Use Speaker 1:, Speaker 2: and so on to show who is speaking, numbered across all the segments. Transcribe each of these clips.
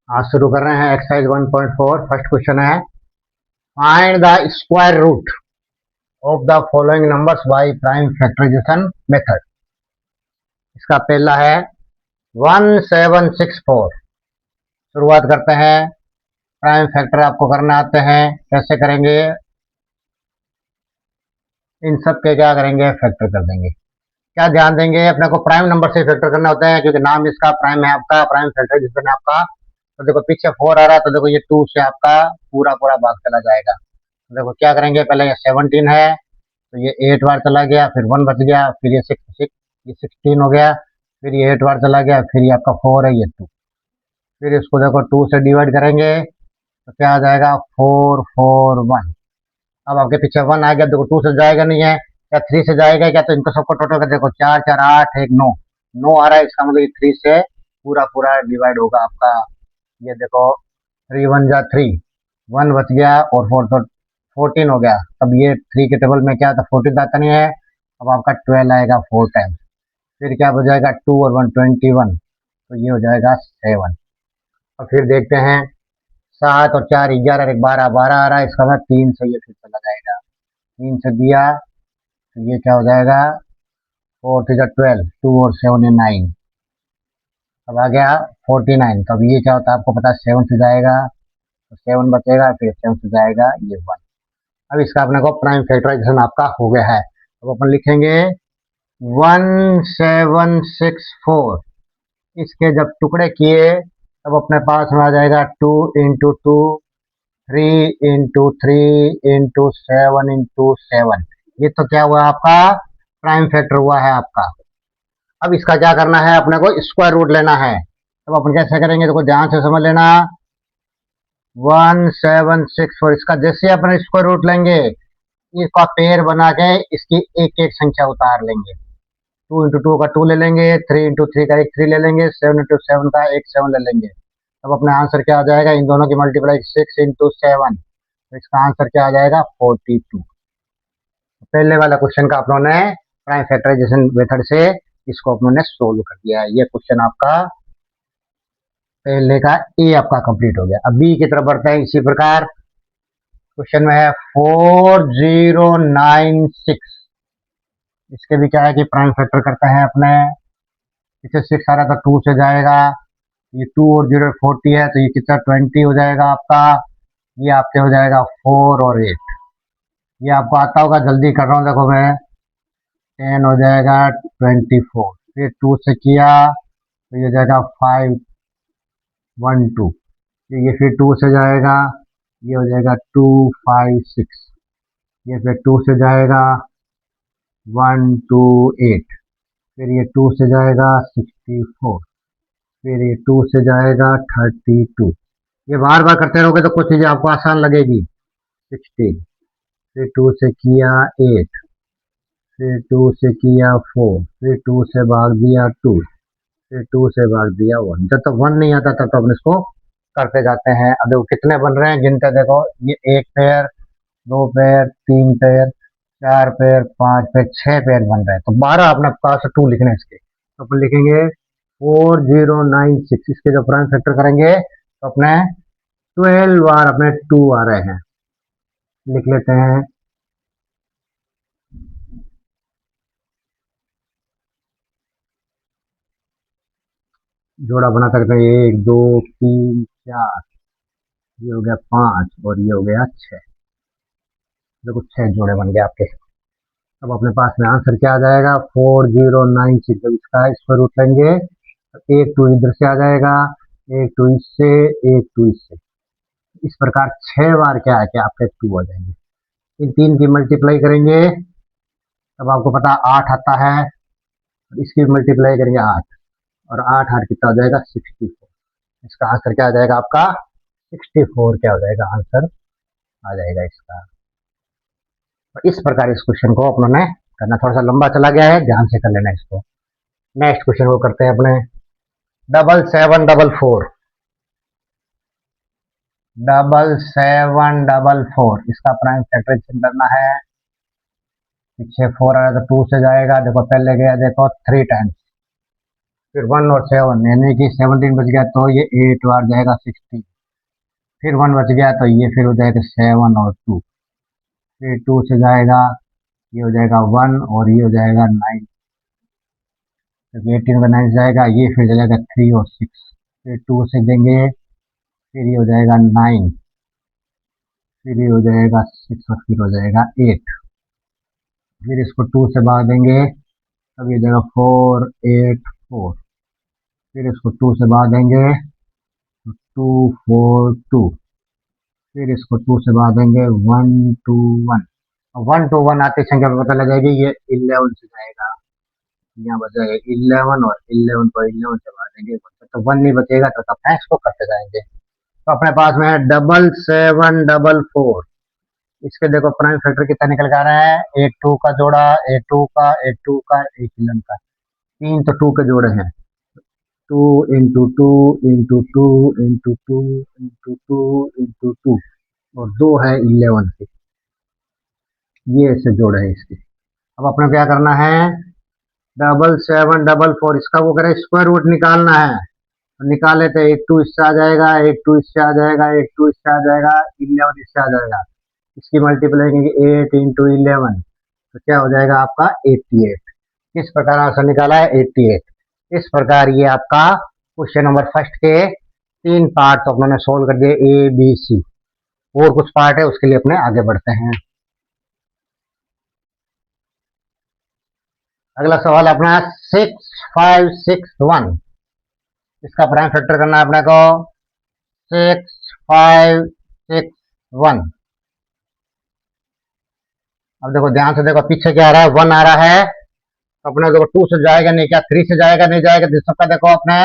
Speaker 1: आज शुरू कर रहे हैं एक्सरसाइज 1.4। फर्स्ट क्वेश्चन है, find the square root of the following numbers by prime factorisation method. इसका पहला है 1764। शुरुआत करते हैं। प्राइम फैक्टर आपको करना आते हैं, कैसे करेंगे? इन सब के क्या करेंगे? फैक्टर कर देंगे। क्या ध्यान देंगे? अपने को प्राइम नंबर से फैक्टर करना होता है, क्योंकि नाम इसका प्राइम है, आपका प्राइम फैक्टराइजेशन है आपका। तो देखो पीछे 4 आ रहा है, तो देखो ये 2 से आपका पूरा पूरा भाग चला जाएगा। तो देखो क्या करेंगे, पहले ये 17 है तो ये 8 बार चला गया, फिर 1 बच गया, फिर ये 6 ये 16 हो गया, फिर ये 8 बार चला गया, फिर ये आपका 4 है, ये 2। फिर इसको देखो 2 से डिवाइड करेंगे तो क्या आ जाएगा? 4 4 1। अब आपके पीछे 1 आ गया, देखो 2 से जाएगा नहीं है, क्या 3 से जाएगा क्या? तो इनको सबको टोटल कर देखो, 4 4 8 1 9 9 आ रहा है, इसका मतलब ये 3 से पूरा पूरा डिवाइड होगा आपका। ये देखो 3 1 जा 3, 1 बच गया और 4 तो 14 हो गया। अब ये 3 के टेबल में क्या था? 14 आता नहीं है। अब आपका 12 आएगा 4 टाइम्स। फिर क्या हो जाएगा? 2 और 1 21, तो ये हो जाएगा 7। और फिर देखते हैं, 7 और 4 11 और 1 12 12 आ रहा है, इसका मतलब 3 से ये फिर चला जाएगा। 3 से दिया तो ये क्या हो जाएगा? 4 3 जा 12, 2 और 7 है 9। अब आ गया 49। तो अब ये क्या होता है आपको पता है? 7 से जाएगा तो 7 बचेगा, फिर 7 से जाएगा ये 1। अब इसका अपने को प्राइम फैक्टराइजेशन आपका हो गया है। अब अपन लिखेंगे 1764। इसके जब टुकड़े किए तब अपने पास में आ जाएगा 2 इंटू 2, 3 इंटू 3 इंटू 7 इंटू 7। ये तो क्या हुआ आपका? प्राइम फैक्टर हुआ है आपका। अब इसका क्या करना है? अपने को स्क्वायर रूट लेना है। तब अपन कैसे करेंगे? देखो ध्यान से समझ लेना। 1764, इसका जैसे अपन स्क्वायर रूट लेंगे, इसका पेयर बना के इसकी एक एक संख्या उतार लेंगे। 2 इंटू 2 का 2 ले लेंगे, 3 इंटू 3 का एक 3 ले लेंगे, 7 इंटू 7 का एक 7 ले लेंगे। अब अपना आंसर क्या आ जाएगा? इन दोनों की मल्टीप्लाई 6 इंटू 7, तो इसका आंसर क्या आ जाएगा? 42। पहले वाला क्वेश्चन का अपनों ने प्राइम फैक्टराइजेशन मेथड से इसको अपनों ने सोल्व कर दिया है। ये क्वेश्चन आपका पहले का ए आपका कंप्लीट हो गया। अब बी की तरफ बढ़ते हैं। इसी प्रकार क्वेश्चन में है 4096। इसके भी क्या है कि प्राइम फैक्टर करते हैं अपने। इसे 6 आ रहा था, 2 से जाएगा, ये 2 और 0 40 है, तो ये कितना 20 हो जाएगा आपका। ये आपके हो जाएगा 4 और 8। ये आपको आता होगा, जल्दी कर रहा हूँ देखो मैं। 10 हो जाएगा 24, फिर 2 से किया तो ये हो जाएगा 5 1 2, ये फिर 2 से जाएगा, ये हो जाएगा 2 5 6, ये फिर 2 से जाएगा 1 2 8, फिर ये 2 से जाएगा 64, फिर ये 2 से जाएगा 32। ये बार बार करते रहोगे तो कुछ चीजें आपको आसान लगेगी। 16, फिर 2 से किया 8, फिर 2 से किया 4, फिर 2 से भाग दिया 2, फिर 2 से भाग दिया 1। जब तक 1 नहीं आता तब तक अपन इसको करते जाते हैं। अब देखो कितने बन रहे हैं, गिनते देखो। ये 1 pair, 2 pair, 3 pair, 4 pair, 5 pair, 6 pair बन रहे हैं। तो 12 अपने पास 2 लिखने हैं इसके, तो अपन लिखेंगे 4096। इसके जो प्राइम फैक्टर करेंगे तो अपने 12 बार अपने 2 आ रहे हैं, लिख लेते हैं। जोड़ा बना सकते हैं, 1 2 3 4, ये हो गया 5 और ये हो गया 6। देखो 6 जोड़े बन गए आपके। अब अपने पास में आंसर क्या आ जाएगा? 4096। जब इसका स्क्वायर रूट लेंगे तो एक 2 इधर से आ जाएगा, एक 2 इससे, एक 2 इससे। इस प्रकार 6 बार क्या है कि आपके 2 आ जाएंगे। इन तीन की मल्टीप्लाई करेंगे तब आपको पता 8 आता है, इसकी मल्टीप्लाई करेंगे 8, और 8 8 कितना हो जाएगा? 64। इसका आंसर क्या आ जाएगा आपका? 64 क्या हो जाएगा? आंसर आ जाएगा इसका। तो इस प्रकार इस क्वेश्चन को अपनों ने करना। थोड़ा सा लंबा चला गया है, ध्यान से कर लेना इसको। नेक्स्ट क्वेश्चन को करते हैं अपने। 7744, 7744, इसका प्राइम फैक्टराइजेशन करना है। पीछे 4 आ रहा है तो 2 से जाएगा, देखो पहले गया देखो 3 टाइम्स, फिर 1 और 7 यानी कि 17 बच गया तो ये 8 बार जाएगा 16, फिर 1 बच गया तो ये फिर हो जाएगा 7 और 2, फिर 2 से जाएगा ये हो जाएगा 1 और ये हो जाएगा 9, तो 18 का 9 से जाएगा ये फिर जाएगा 3 और 6, फिर 2 से देंगे फिर ये हो जाएगा 9, फिर ये हो जाएगा 6 और फिर हो जाएगा 8, फिर इसको 2 से भाग देंगे तब ये हो जाएगा 4 8 4, फिर इसको 2 से भाग देंगे तो 2 4 2, फिर इसको 2 से भाग देंगे 1 2 1, 1 to 1 आती संख्या में पता लग जाएगी ये 11 से जाएगा, यहाँ बच जाएगा 11 और 11 को 11 से भाग देंगे तो 1 नहीं बचेगा तो तब नेक्स्ट को करते जाएंगे। तो अपने पास में है 7744, इसके देखो प्राइम फैक्टर कितना निकल के आ रहा है, 82 का जोड़ा, 82 का, 82 का, 81 का, तीन तो 2 के जोड़े हैं, 2 into 2 into 2 into 2 into 2 into 2 और 2 है 11 के, ये ऐसे जोड़ है इसके। अब अपने क्या करना है, 7744 इसका वो करे स्क्वायर रूट निकालना है, तो निकाले तो 82 इससे आ जाएगा, 82 इससे आ जाएगा, 82 इससे आ जाएगा, 11 इससे आ जाएगा, इसकी मल्टीप्लाई करेंगे 8 इंटू 11 तो क्या हो जाएगा आपका 88। किस प्रकार आंसर निकाला है 88। इस प्रकार ये आपका क्वेश्चन नंबर फर्स्ट के 3 पार्ट तो अपने सोल्व कर दिए ए बी सी, और कुछ पार्ट है उसके लिए अपने आगे बढ़ते हैं। अगला सवाल अपना 6561, इसका प्राइम फैक्टर करना है अपने को 6561। अब देखो ध्यान से देखो पीछे क्या आ रहा है 1 आ रहा है, तो अपने देखो 2 से जाएगा नहीं, क्या 3 से जाएगा नहीं जाएगा, तो सबका देखो अपने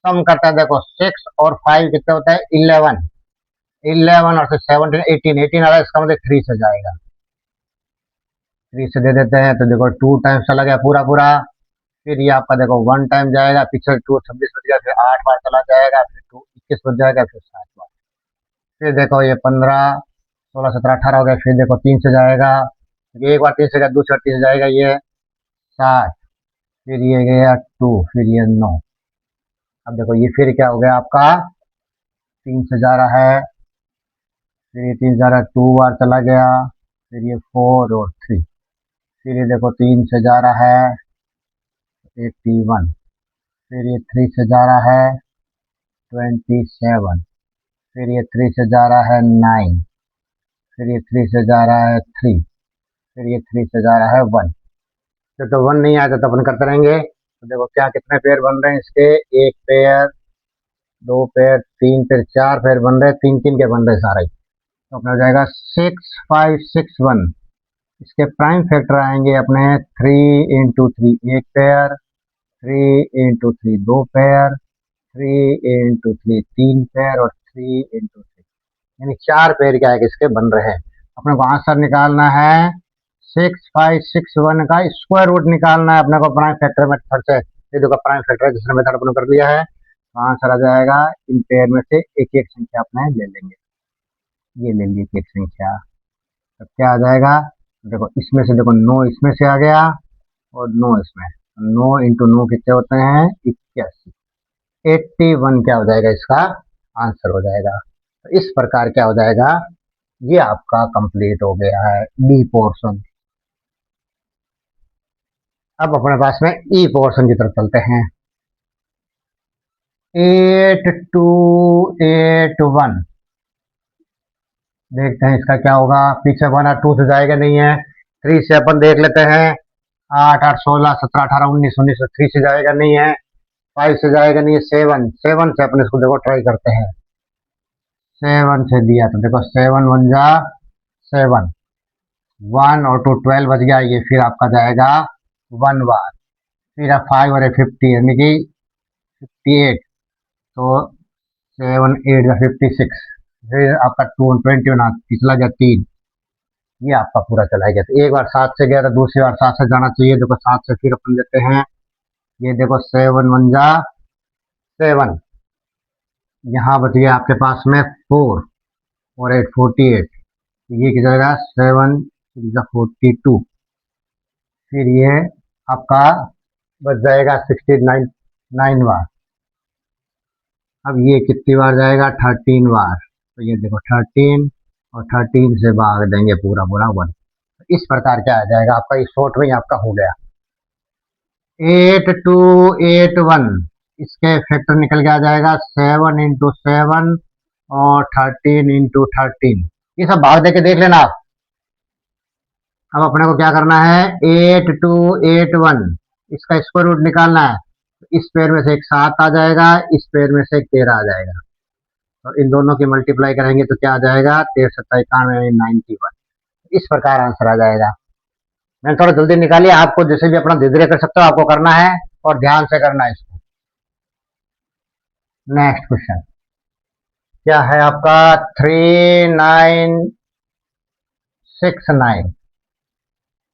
Speaker 1: कम करता है, देखो 6 और 5 कितना होता है 11, 11 और 17 18, 18 आ रहा है, इसका मतलब 3 से जाएगा, 3 से दे देते हैं तो देखो 2 टाइम्स चला गया पूरा पूरा, फिर ये आपका देखो 1 टाइम जाएगा, पीछे 2 26 बच गया, फिर 8 बार चला जाएगा, फिर 2 21 बच जाएगा, फिर 7 बार, फिर देखो ये 15 16 17 18 हो गया, फिर देखो 3 से जाएगा, एक बार 3 से गया, दूसरी बार 3 से जाएगा ये 7, फिर ये गया 2, फिर ये 9। अब देखो ये फिर क्या हो गया आपका 3 से जा रहा है, फिर ये 3 से जा रहा है 2 बार चला गया, फिर ये 4 और 3, फिर ये देखो 3 से जा रहा है 81, फिर ये 3 से जा रहा है 27, फिर ये 3 से जा रहा है 9, फिर ये 3 से जा रहा है 3, फिर ये 3 से जा रहा है 1। तो 1 नहीं आया तो अपन करते रहेंगे, तो देखो क्या कितने पेयर बन रहे हैं इसके, एक पेयर, दो पेयर, तीन पेयर, चार पेयर बन रहे हैं, तीन तीन के बन रहे हैं सारे, तो अपना हो जाएगा 6561। इसके प्राइम फैक्टर आएंगे अपने 3 इंटू 3 एक पेयर, 3 इंटू 3 दो पेयर, 3 इंटू 3 तीन पेयर और 3 इंटू 3, यानी चार पेयर क्या है कि इसके बन रहे हैं। अपने को आंसर निकालना है 6561 का स्क्वायर रूट निकालना है अपने को प्राइम फैक्टर मेथड से, ये देखो प्राइम फैक्टर दूसरे मेथड अपने कर लिया है, तो आंसर आ जाएगा इन पेयर में से एक एक संख्या अपने ले लेंगे, ये ले ली एक संख्या, तो क्या आ जाएगा, देखो इसमें से देखो 9 इसमें से आ गया और 9 इसमें, 9 इंटू 9 कितने होते हैं 81, 81 क्या हो जाएगा इसका आंसर हो जाएगा। तो इस प्रकार क्या हो जाएगा, ये आपका कंप्लीट हो गया है डी पोर्शन। अब अपने पास में ई पोर्शन की तरफ चलते हैं, 8281, देखते हैं इसका क्या होगा, पीछे बना 2 से जाएगा नहीं है, 3 से अपन देख लेते हैं, 8 8 16 17 18 19 19, 3 से जाएगा नहीं है, 5 से जाएगा नहीं है, 7 7 से अपन इसको देखो ट्राई करते हैं, 7 से दिया तो देखो 7 1 जा 7, 1 और 2 12 बच गया, ये फिर आपका जाएगा 1 बार, फिर 5 और 50 यानी कि 58, तो 7 8 या 56, फिर आपका 220 बना पिछला गया 3, ये आपका पूरा चला गया, तो एक बार 7 से गया तो दूसरी बार 7 से जाना चाहिए, देखो 7 से फिर अपन लेते हैं, ये देखो 7 1 जा 7, यहाँ बच गया आपके पास में 4 और 8 48, ये कितना जाएगा 7 42, फिर ये आपका बच जाएगा 69, 9 बार। अब ये कितनी बार जाएगा? 13 बार। तो ये देखो 13 और 13 से भाग देंगे पूरा पूरा 1। इस प्रकार क्या आ जाएगा आपका? इस शॉर्ट में आपका हो गया 8281। इसके फैक्टर निकल के आ जाएगा 7 इंटू 7 और 13 इंटू 13। ये सब भाग दे के देख लेना आप। अब अपने को क्या करना है? 8281 इसका स्क्वायर रूट निकालना है। इस पेयर में से एक 7 आ जाएगा, इस पेयर में से एक 13 आ जाएगा, और इन दोनों की मल्टीप्लाई करेंगे तो क्या आ जाएगा? 13 7 91 91। इस प्रकार आंसर आ जाएगा। मैंने थोड़ा जल्दी निकालिए, आपको जैसे भी अपना धीरे धीरे कर सकते हो, आपको करना है और ध्यान से करना है इसको। नेक्स्ट क्वेश्चन क्या है आपका? 3969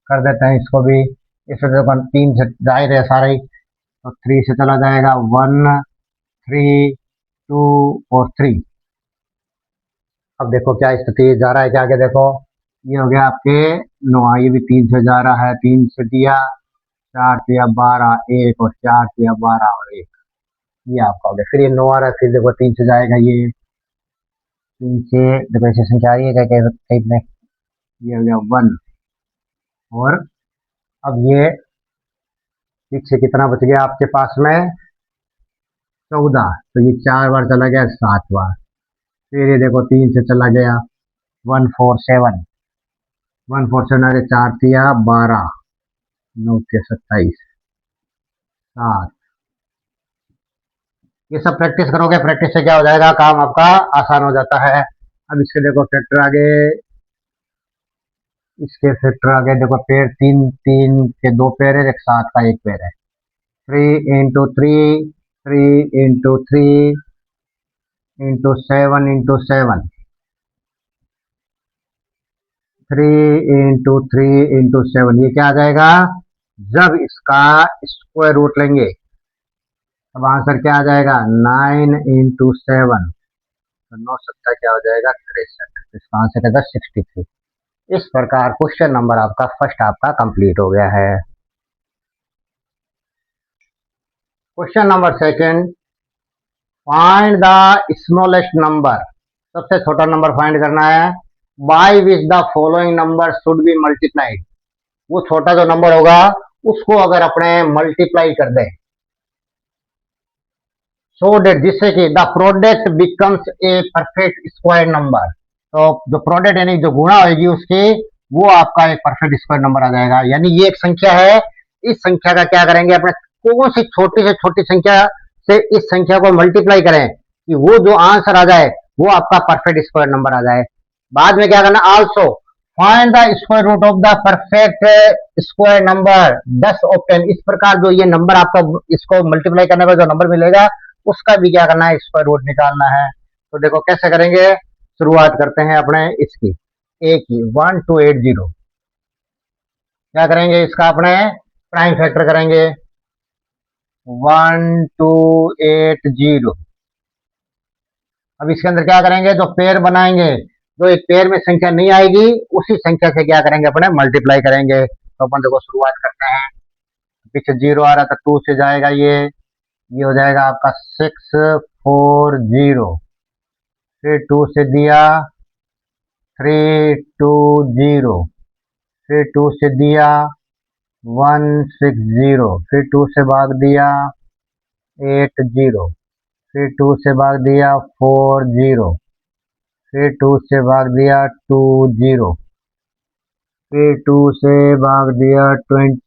Speaker 1: कर देते हैं इसको भी। इसमें देखो 3 से जाहिर है सारे ही, तो 3 से चला जाएगा 1 3 2 और 3। अब देखो क्या स्थिति जा रहा है क्या आगे देखो। ये हो गया आपके 9, ये भी 3 से जा रहा है, 3 से दिया, 4 दिया 12 1 और 4 दिया 12 और 1। ये आपका हो गया। फिर ये 9 आ रहा है, फिर देखो 3 से जाएगा, ये 3 से देखो ऐसे संख्या आ रही है क्या में। ये हो गया 1 और अब ये पीछे कितना बच गया आपके पास में? 14। तो ये 4 बार चला गया, 7 बार। फिर ये देखो 3 से चला गया 147 147 अरे 4 दिया 12 9 के 27 7। ये सब प्रैक्टिस करोगे, प्रैक्टिस से क्या हो जाएगा? काम आपका आसान हो जाता है। अब इसके देखो फैक्टर आगे, इसके फैक्टर आगे देखो पेयर 3 3 के 2 पेयर है, एक 7 का 1 पेयर है। 3 into 3 3 into 3 into 7 into 7 3 into 3 into 7। ये क्या आ जाएगा? जब इसका स्क्वायर रूट लेंगे अब आंसर क्या आ जाएगा? 9 इंटू 7, तो 9 सत्ता क्या हो जाएगा? 63। इसका आंसर है 63। इस प्रकार क्वेश्चन नंबर आपका फर्स्ट आपका कंप्लीट हो गया है। Question number second, find the smallest number. सबसे छोटा नंबर फाइंड करना है। By which the following number should be multiplied. वो छोटा जो नंबर होगा उसको अगर अपने मल्टीप्लाई कर दें, सो डेट जिससे कि the product becomes a perfect square number. तो जो प्रोडक्ट यानी जो गुणा होगी उसकी, वो आपका एक परफेक्ट स्क्वायर नंबर आ जाएगा। यानी ये एक संख्या है, इस संख्या का क्या करेंगे? अपने कौन सी छोटी से छोटी संख्या से इस संख्या को मल्टीप्लाई करें कि वो जो आंसर आ जाए वो आपका परफेक्ट स्क्वायर नंबर आ जाए। बाद में क्या करना? Also find the square root of the perfect square number 10 of 10। इस प्रकार जो ये नंबर आपका इसको मल्टीप्लाई करने पर जो नंबर मिलेगा उसका भी क्या करना है? स्क्वायर रूट निकालना है। तो देखो कैसे करेंगे, शुरुआत करते हैं अपने इसकी ए की 1280। क्या करेंगे? इसका अपने प्राइम फैक्टर करेंगे 1280। अब इसके अंदर क्या करेंगे? जो पेयर बनाएंगे, जो एक पेयर में संख्या नहीं आएगी उसी संख्या से क्या करेंगे? अपने मल्टीप्लाई करेंगे। तो अपन देखो शुरुआत करते हैं, पीछे 0 आ रहा था, 2 से जाएगा, ये हो जाएगा आपका 640। फिर 2 से दिया 320, फिर 2 से दिया 160, फिर 2 से भाग दिया 80, फिर 2 से भाग दिया 40, फिर 2 से भाग दिया 20, फिर 2 से भाग दिया 10,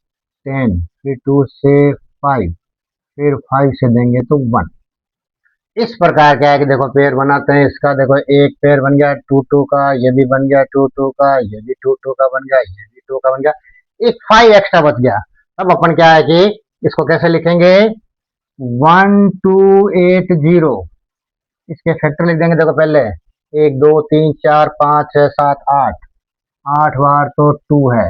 Speaker 1: फिर 2 से 5, फिर 5 से देंगे तो 1। इस प्रकार क्या है कि देखो पेयर बनाते हैं इसका। देखो एक पेयर बन गया 2 2 का, ये भी बन गया 2 2 का, ये भी 2 2 का बन गया, ये भी 2 का बन गया, एक 5 एक्स्ट्रा बच गया। अब अपन क्या है कि इसको कैसे लिखेंगे? 1280। इसके फैक्टर लिख देंगे। देखो पहले 1 2 3 4 5 6 7 8, 8 बार तो 2 है,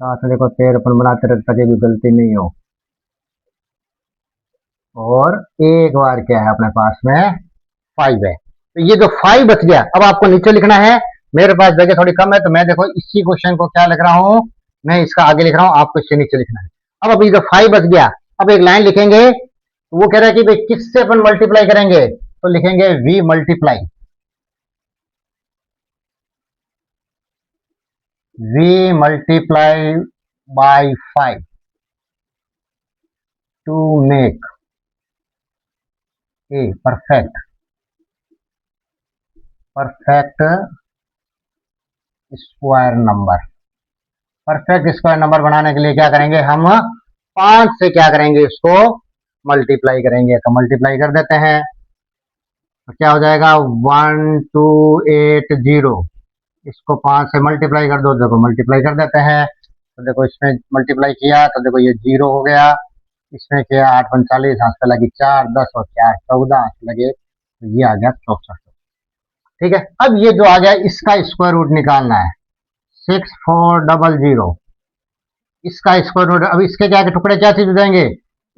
Speaker 1: साथ में देखो पेयर अपन बनाते रहते ताकि भी गलती नहीं हो। और एक बार क्या है अपने पास में 5 है, तो ये जो 5 बच गया अब आपको नीचे लिखना है। मेरे पास जगह थोड़ी कम है तो मैं देखो इसी क्वेश्चन को क्या लिख रहा हूं, मैं इसका आगे लिख रहा हूं, आपको इससे नीचे लिखना है। अब अभी जो 5 बच गया, अब एक लाइन लिखेंगे, तो वो कह रहा है कि भाई किससे अपन मल्टीप्लाई करेंगे, तो लिखेंगे v multiply, v multiply by 5 to make a perfect square number. Perfect square number बनाने के लिए क्या करेंगे हम, 5 से क्या करेंगे, इसको मल्टीप्लाई करेंगे। तो मल्टीप्लाई कर देते हैं, तो क्या हो जाएगा 1280, इसको 5 से मल्टीप्लाई कर दो, देखो मल्टीप्लाई कर देते हैं, तो देखो इसमें मल्टीप्लाई किया तो देखो ये 0 हो गया, इसमें किया 8 45, हाथ पे लगी 4 10 और 4 14, हाथ पे लगे तो ये आ गया 64। ठीक है, अब ये जो आ गया इसका स्क्वायर रूट निकालना है, 6400, इसका स्क्वायर रूट। अब इसके क्या के टुकड़े क्या चीज हो जाएंगे,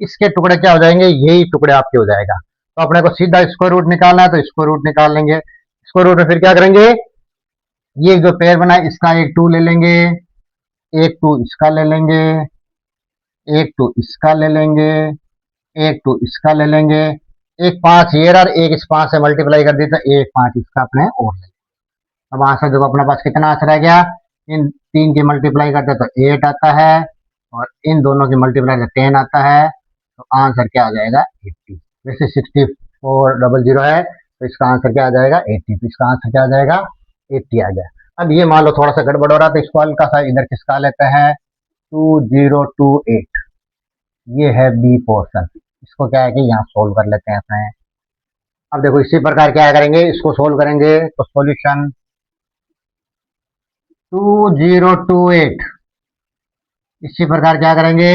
Speaker 1: इसके टुकड़े क्या हो जाएंगे, यही टुकड़े आपके हो जाएगा। तो अपने को सीधा स्क्वायर रूट निकालना है, तो स्क्वायर रूट निकाल लेंगे। स्क्वायर रूट में फिर क्या करेंगे, ये जो पेयर बना है इसका एक 2 ले लेंगे, एक 2 इसका ले लेंगे, एक 2 इसका ले लेंगे, एक 2 इसका ले लेंगे, एक 5 ये और एक इस 5 से मल्टीप्लाई कर दी तो एक 5 इसका अपने और ले। अब आंसर देखो अपने पास कितना आंसर आ गया, इन तीन की मल्टीप्लाई करते तो 8 आता है और इन दोनों की मल्टीप्लाई करते 10 आता है, तो आंसर क्या आ जाएगा 80। वैसे 6400 है तो इसका आंसर क्या आ जाएगा 80, तो इसका आंसर क्या आ जाएगा 80 आ गया। अब ये मान लो थोड़ा सा गड़बड़ हो रहा था, इसको हल्का सा इधर किसका लेते हैं 2028, ये है बी पोर्शन, इसको क्या है कि यहाँ सोल्व कर लेते हैं अपने। अब देखो इसी प्रकार क्या करेंगे, इसको सोल्व करेंगे तो सॉल्यूशन 2028, इसी प्रकार क्या करेंगे,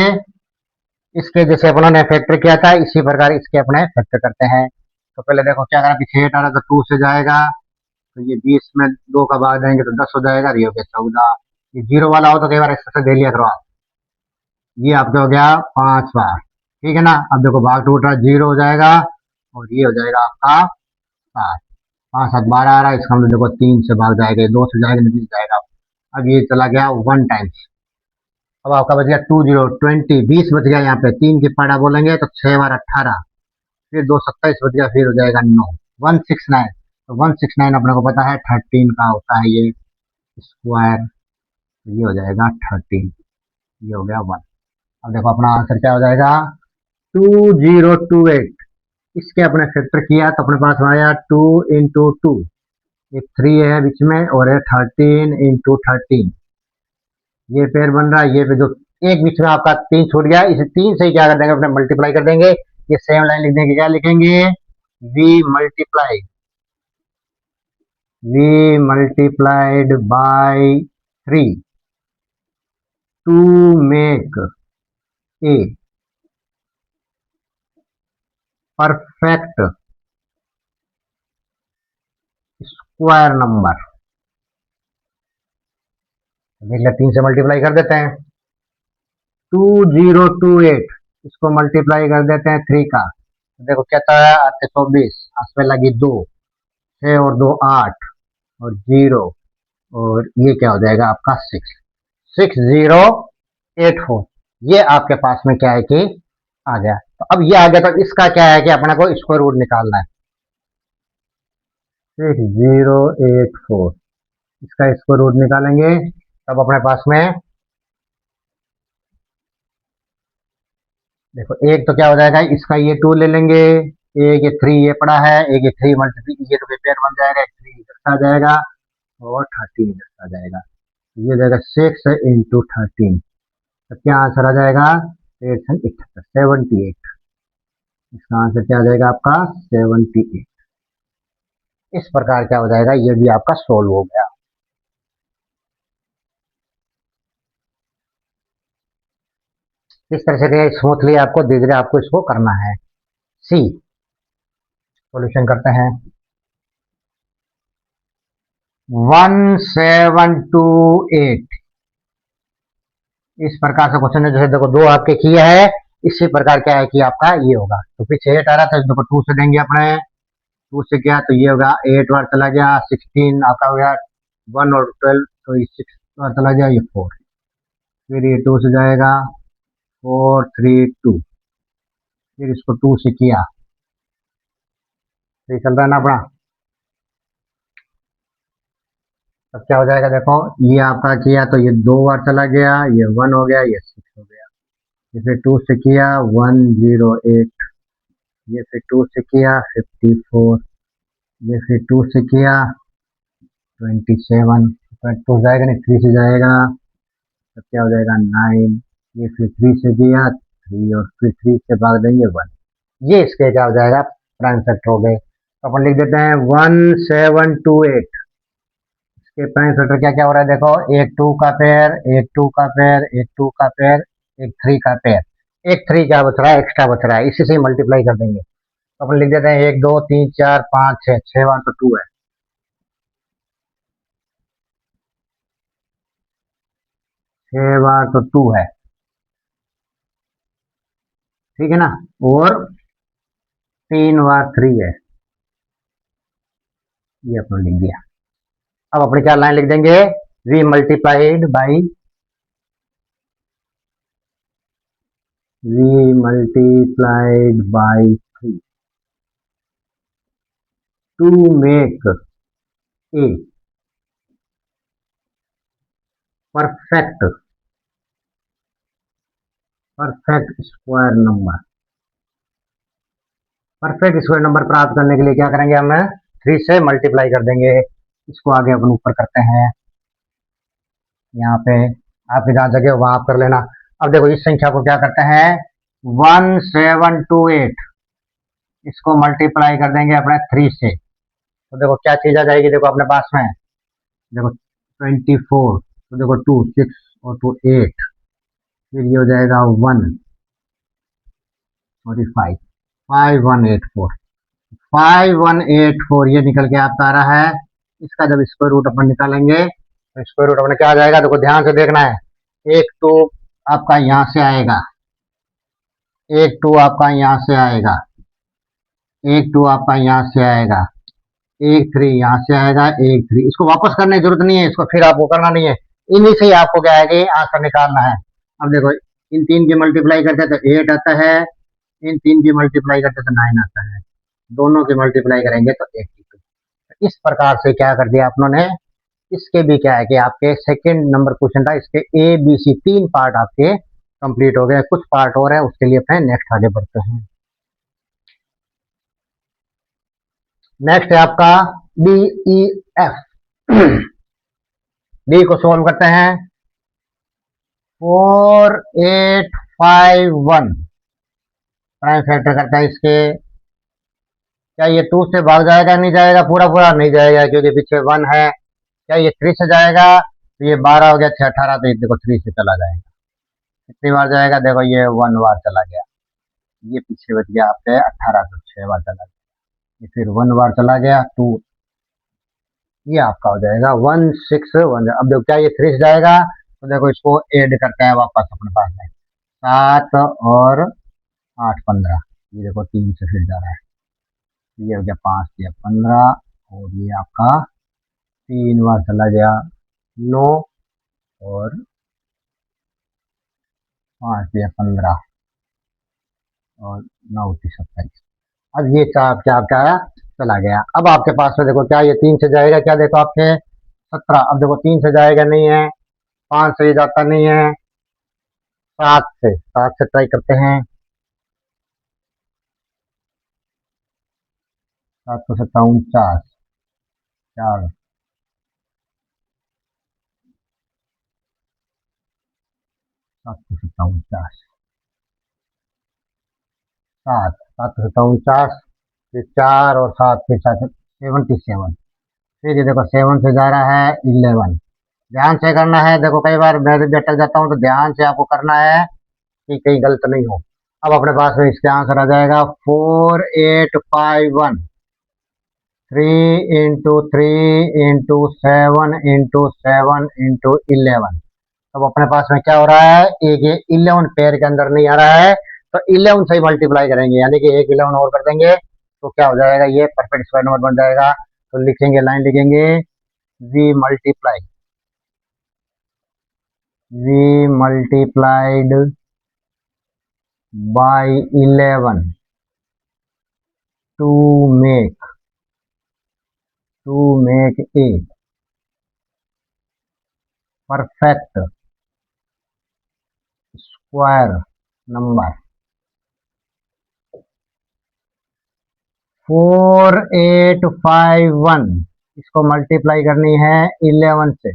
Speaker 1: इसके जैसे अपनों ने फैक्टर किया था इसी प्रकार इसके अपने फैक्टर करते हैं। तो पहले देखो क्या करना, पीछे 8 आ रहा तो 2 से जाएगा, तो ये 20 में 2 का भाग देंगे तो 10 हो जाएगा, ये हो गया 14। ये 0 वाला हो तो कई बार इससे दे लिया करो आप, ये आपका हो गया 5 बार, ठीक है ना। अब देखो भाग टूट रहा 0 हो जाएगा और ये हो जाएगा आपका 7, 5 7 12 आ रहा है, इसका हम देखो 3 से भाग जाएगा, 2 से जाएगा, 20 जाएगा। अब ये चला गया 1 टाइम्स, अब आपका बच गया 20 20 बच गया, यहाँ पे 3 की पाड़ा बोलेंगे तो 6 बार 18, फिर 2 27 बच गया, फिर हो जाएगा 9 169। तो 169 अपने को पता है 13 का होता है ये स्क्वायर, तो ये हो जाएगा 13, ये हो गया 1। अब देखो अपना आंसर क्या हो जाएगा 2028, इसके अपने फैक्टर किया तो अपने पास आया 2 इंटू 2, एक 3 है बीच में और है 13 इंटू 13, ये पेयर बन रहा है। ये पे जो एक बीच में आपका 3 छूट गया, इसे 3 से ही क्या कर देंगे अपने मल्टीप्लाई कर देंगे, ये सेम लाइन लिख देंगे, क्या लिखेंगे v multiply, v multiplied by 3 to make a perfect square number. देखिए 3 से मल्टीप्लाई कर देते हैं, 2028, इसको मल्टीप्लाई कर देते हैं 3 का, देखो कहता है 8 24, आसपास लगी 2, 6 और 2 8 और 0, और ये क्या हो जाएगा आपका 6 6084, ये आपके पास में क्या है कि आ गया। तो अब ये आ गया, तो इसका क्या है कि अपने को स्क्वायर रूट निकालना है, 6084, इसका स्क्वायर रूट निकालेंगे तब अपने पास में देखो एक तो क्या हो जाएगा, इसका ये 2 ले लेंगे, एक ये 3 ये पड़ा है, एक ये 3 मल्टीप्लाई ये तो पेयर बन जाएगा, 3 इधर आ जाएगा और 13 इधर आ जाएगा, ये हो जाएगा 6 इंटू 13, तो क्या आंसर आ जाएगा 878, 78, इसका आंसर क्या आ जाएगा आपका 78। इस प्रकार क्या हो जाएगा, ये भी आपका सोल्व हो गया। इस तरह से स्मूथली आपको धीरे धीरे आपको इसको करना है। सी सॉल्यूशन करते हैं, 1728, इस प्रकार से क्वेश्चन है, जैसे देखो 2 आपके किया है, इसी प्रकार क्या है कि आपका ये होगा, तो पीछे 8 आ रहा था, देखो 2 से देंगे अपने, 2 से क्या तो ये होगा 8 बार चला गया, 16 आपका हो गया 1 और 12, तो ये 6 बार चला गया, ये 4, फिर ये 2 से जाएगा 4 3 2, फिर इसको 2 से किया, तो ये चल रहा है ना अपना। अब क्या हो जाएगा देखो, ये आपका किया तो ये 2 बार चला गया, ये 1 हो गया, ये 6 हो गया। इसे 2 से किया 108, ये फिर 2 से किया 54, ये फिर 2 से किया 27, 2 जाएगा नहीं, 3 से जाएगा, तो क्या हो जाएगा 9, ये फिर 3 से किया 3, और फिर 3 से भाग देंगे 1। ये इसके क्या हो जाएगा, प्राइम फैक्टर हो गए। तो अपन लिख देते हैं 1728। इसके प्राइम फैक्टर क्या क्या हो रहा है देखो, एक 2 का पेयर, एक 2 का पेयर, एक 2 का पेयर, एक 3 का पेयर। एक 3 क्या बच रहा है, एक्स्ट्रा बच रहा है, इसी से ही मल्टीप्लाई कर देंगे। तो अपन लिख देते हैं 1 2 3 4 5 6, 6 बार तो 2 है, 6 बार तो 2 है, ठीक है ना। और 3 बार 3 है, ये अपन लिख दिया। अब अपने क्या लाइन लिख देंगे, we multiplied by, we multiplied by 3 to make a perfect perfect square number. Perfect square number प्राप्त करने के लिए क्या करेंगे, हम 3 से मल्टीप्लाई कर देंगे। इसको आगे अपन ऊपर करते हैं, यहाँ पे आपकी जहाँ जगह हो वहां आप कर लेना। अब देखो इस संख्या को क्या करते हैं, 1728, इसको मल्टीप्लाई कर देंगे अपने 3 से। तो देखो क्या चीज आ जाएगी, देखो अपने पास में, देखो 24, तो देखो 2 6 और 2 8, फिर ये हो जाएगा 1 और 5, 5184, 5184 ये निकल के आपका आ रहा है। इसका जब स्क्वायर रूट अपन निकालेंगे तो स्क्वायर रूट अपने क्या आ जाएगा, देखो ध्यान से देखना है। एक 2 आपका यहाँ से आएगा, एक 2 आपका यहाँ से आएगा, एक 2 आपका यहाँ से आएगा, एक 3 यहाँ से आएगा, एक 3, इसको वापस करने की जरूरत नहीं है, इसको फिर आपको करना नहीं है, इन्हीं से ही आपको क्या है कि आंसर निकालना है। अब देखो इन 3 की मल्टीप्लाई करते हैं तो 8 आता है, इन 3 की मल्टीप्लाई करते हैं तो 9 आता है, दोनों की मल्टीप्लाई करेंगे तो 82। इस प्रकार से क्या कर दिया आप लोगों ने। इसके भी क्या है कि आपके सेकंड नंबर क्वेश्चन था, इसके ए बी सी 3 पार्ट आपके कंप्लीट हो गए, कुछ पार्ट और है, उसके लिए अपने नेक्स्ट आगे बढ़ते हैं। नेक्स्ट है आपका डी ई एफ। डी को सोल्व करते हैं, 4851 प्राइम फैक्टर करता है इसके। क्या ये 2 से भाग जाएगा, नहीं जाएगा, पूरा पूरा नहीं जाएगा क्योंकि पीछे 1 है। क्या ये 3 से जाएगा, तो ये 12 हो गया, 6 18, तो ये देखो 3 से चला जाएगा। कितनी बार जाएगा, देखो ये 1 बार चला गया, ये पीछे बच गया आपके 18, तो 6 बार चला गया, ये फिर 1 बार चला गया 2, ये आपका हो जाएगा 161। अब देखो क्या ये 3 से जाएगा, तो देखो इसको ऐड करते हैं वापस अपने पास में, 7 और 8 15, ये देखो 3 से फिर जा रहा है, ये हो गया 5 या 15, और ये आपका 3 बार चला गया 9, और 5 या 15, और 9 की 27। अब ये चार क्या क्या चला गया। अब आपके पास में देखो क्या ये 3 से जाएगा, क्या देखो आपके 17, अब देखो 3 से जाएगा नहीं है, 5 से जाता नहीं है, 7 से ट्राई करते हैं, 7 सौ 49, 4, 7 सौ 49, 7 फिर 4 और 7 फिर 77, फिर ये देखो 7 से जा रहा है 11। ध्यान से करना है, देखो कई बार मैं भी अटक जाता हूँ, तो ध्यान से आपको करना है कि कहीं गलत नहीं हो। अब अपने पास में इसका आंसर आ जाएगा 4851, 3 into 3 into 7 into 11। अब अपने पास में क्या हो रहा है, एक ये 11 पेयर के अंदर नहीं आ रहा है, तो 11 से ही मल्टीप्लाई करेंगे, यानी कि एक 11 और कर देंगे तो क्या हो जाएगा, ये परफेक्ट स्क्वायर नंबर बन जाएगा। तो लिखेंगे, लाइन लिखेंगे, we multiply, we multiplied by 11 to make a perfect square number. 4851 इसको मल्टीप्लाई करनी है 11 से।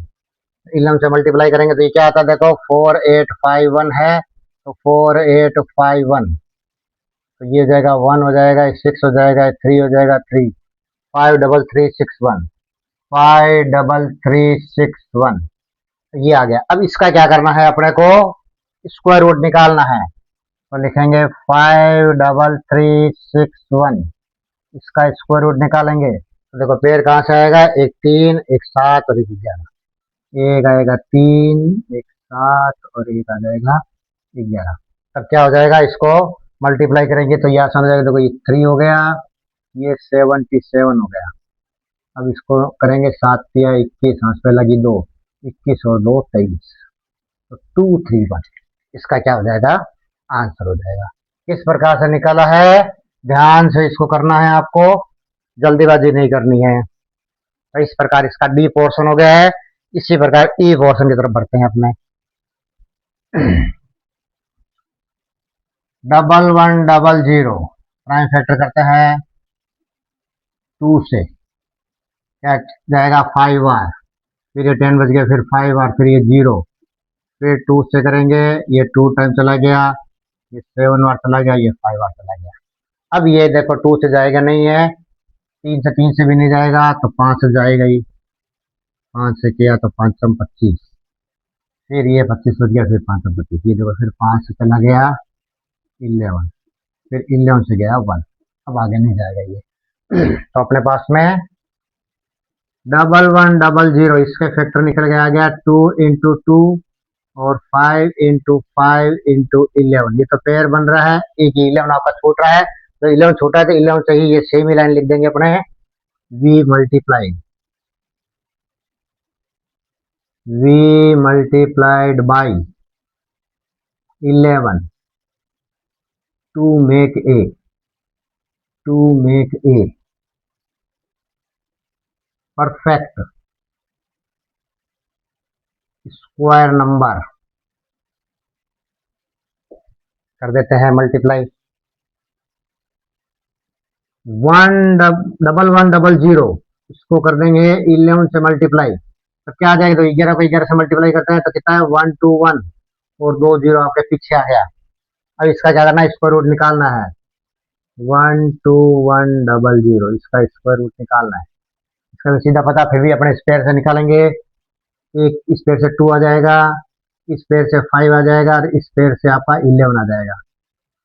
Speaker 1: 11 से मल्टीप्लाई करेंगे तो ये क्या आता है, देखो 4851 है तो 4851, तो ये हो जाएगा 1 हो जाएगा, 6 हो जाएगा, 3 हो जाएगा, 3, 53361, 53361, ये आ गया। अब इसका क्या करना है, अपने को स्क्वायर रूट निकालना है, तो लिखेंगे 53361, इसका स्क्वायर रूट निकालेंगे तो देखो पेड़ कहाँ से आएगा, एक 3, एक 7 और एक 11, एक आएगा 3, एक 7 और एक आ जाएगा 11। तब क्या हो जाएगा, इसको मल्टीप्लाई करेंगे तो ये आसान हो जाएगा। देखो ये 3 हो गया, ये 77 हो गया। अब इसको करेंगे 7 या 21, हाथ पे लगी 2, 21 और 2 23, तो 231 इसका क्या हो जाएगा, आंसर हो जाएगा। किस प्रकार से निकाला है, ध्यान से इसको करना है आपको, जल्दीबाजी नहीं करनी है। तो इस प्रकार इसका डी पोर्शन हो गया है। इसी प्रकार ई पोर्शन की तरफ बढ़ते हैं अपने। 1100 प्राइम फैक्टर करते हैं 2 से, क्या जाएगा 5R, फिर ये 10 बज गया, फिर 5R, फिर ये 0, फिर 2 से करेंगे, ये 2 टाइम चला गया, ये 7R चला गया, ये 5R चला गया। अब ये देखो 2 से जाएगा नहीं है, 3 से भी नहीं जाएगा, तो 5 से जाएगा ही, 5 से किया तो 5 25, फिर ये 25 बच गया, फिर 5 25, ये देखो फिर 5 से चला गया 11, फिर 11 से गया 1, अब आगे नहीं जाएगा ये। तो अपने पास में 1100 इसके फैक्टर निकल के आ गया 2 इंटू 2 और 5 इंटू 5 इंटू 11, ये तो पेयर बन रहा है, एक 11 आपका छूट रहा है, तो 11 छोटा है तो 11 से ही ये सेम ही लाइन लिख देंगे अपने, v multiplied by 11 to make a perfect square number, कर देते हैं मल्टीप्लाई। 1100 इसको कर देंगे 11 से मल्टीप्लाई, तो क्या आ जाएगा, तो 11 को 11 से मल्टीप्लाई करते हैं तो कितना है 121 और 2 0 आपके पीछे आ गया। अब इसका क्या करना है, स्क्वायर रूट निकालना है, 12100 इसका स्क्वायर रूट निकालना है। इसका तो सीधा पता, फिर भी अपने स्क्वायर से निकालेंगे, एक इस पेड़ से 2 आ जाएगा, इस पेड़ से 5 आ जाएगा और इस पेड़ से आपका 11 आ जाएगा।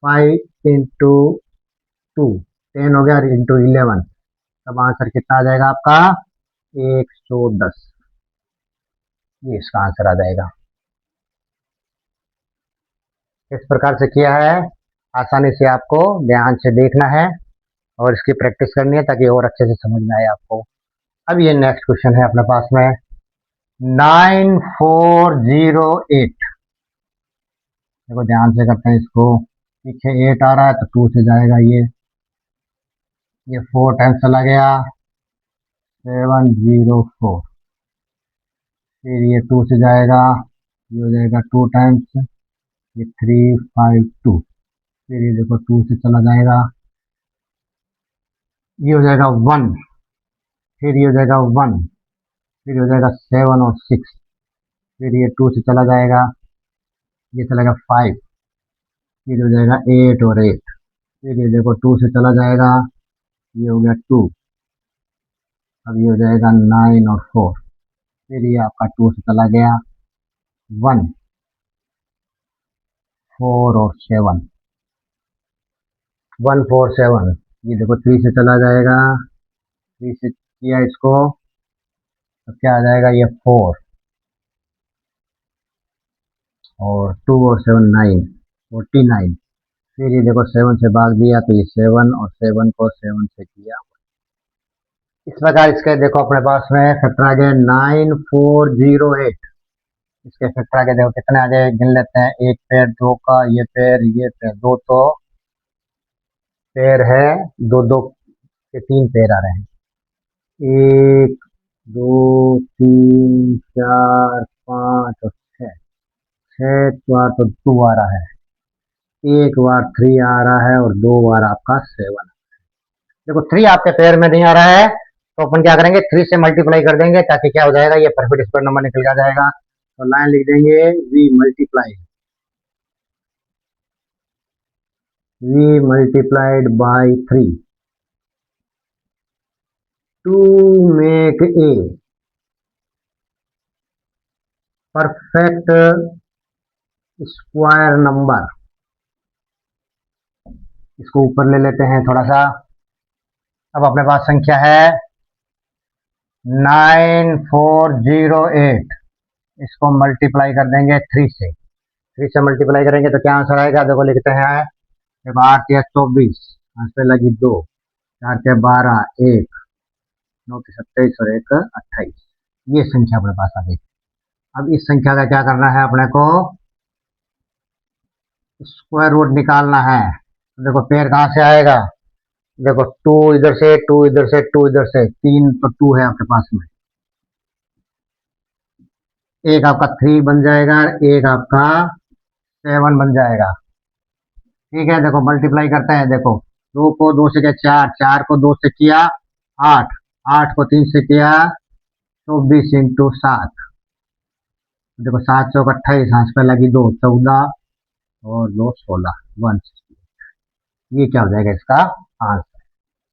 Speaker 1: 5 इंटू 2 10 हो गया, इंटू 11, तब आंसर कितना आ जाएगा आपका 110, ये इसका आंसर आ जाएगा। इस प्रकार से किया है, आसानी से आपको ध्यान से देखना है और इसकी प्रैक्टिस करनी है ताकि और अच्छे से समझ में आए आपको। अब ये नेक्स्ट क्वेश्चन है अपने पास में 9408, देखो ध्यान से करते हैं इसको, पीछे 8 आ रहा है तो 2 से जाएगा, ये 4 टाइम्स चला गया 704, फिर ये 2 से जाएगा, ये हो जाएगा 2 टाइम्स, ये 352, फिर ये देखो 2 से चला जाएगा, ये हो जाएगा 1, फिर ये हो जाएगा 1, फिर हो जाएगा 7 और 6, फिर ये 2 से चला जाएगा, ये चलेगा 5, फिर हो जाएगा 8 और 8, फिर ये देखो 2 से चला जाएगा, ये हो गया 2, अब ये हो जाएगा 9 और 4, फिर ये आपका 2 से चला गया 1, 4 और 7, 1 4 7, ये देखो 3 से चला जाएगा, 3 से किया इसको तो क्या आ जाएगा, ये 4 और 2 और 7 9 49, फिर ये देखो 7 से भाग दिया तो ये 7 और 7 को 7 से किया। इस प्रकार इसके देखो अपने पास में फैक्टर आ गया 9408, इसके फैक्टर आगे देखो कितने आगे गिन लेते हैं। एक पेड़, दो का, ये पेड़, दो तो पेड़ है, दो दो के तीन पेड़ आ रहे हैं। एक, दो, तीन, चार, पाँच और छः। छः बार तो टू आ रहा है, एक बार थ्री आ रहा है और दो बार आपका सेवन। देखो थ्री आपके पेयर में नहीं आ रहा है तो अपन क्या करेंगे, थ्री से मल्टीप्लाई कर देंगे ताकि क्या हो जाएगा, ये परफेक्ट स्क्वायर नंबर निकल जाएगा। तो लाइन लिख देंगे we multiplied by three to make a perfect square number. इसको ऊपर ले लेते हैं थोड़ा सा। अब अपने पास संख्या है 9408। इसको मल्टीप्लाई कर देंगे थ्री से। थ्री से मल्टीप्लाई करेंगे तो क्या आंसर आएगा, देखो लिखते हैं। देखो 8 या 24, पाँच पे लगी 2, 4 से 12, 1, 9 से 27 और 1 28। ये संख्या अपने पास आ गई। अब इस संख्या का क्या करना है अपने को, स्क्वायर रूट निकालना है। तो देखो पेड़ कहाँ से आएगा, देखो टू इधर से, टू इधर से, टू इधर से, तीन तो टू है आपके पास में। एक आपका थ्री बन जाएगा, एक आपका सेवन बन जाएगा। ठीक है, देखो मल्टीप्लाई करते हैं। देखो दो को दो से किया चार, चार को दो से किया आठ, आठ को तीन से किया 24 इंटू 7। देखो 7 × 28, हाथ पे लगी 2, 14 और 2 16, 168। ये क्या हो जाएगा इसका आंसर।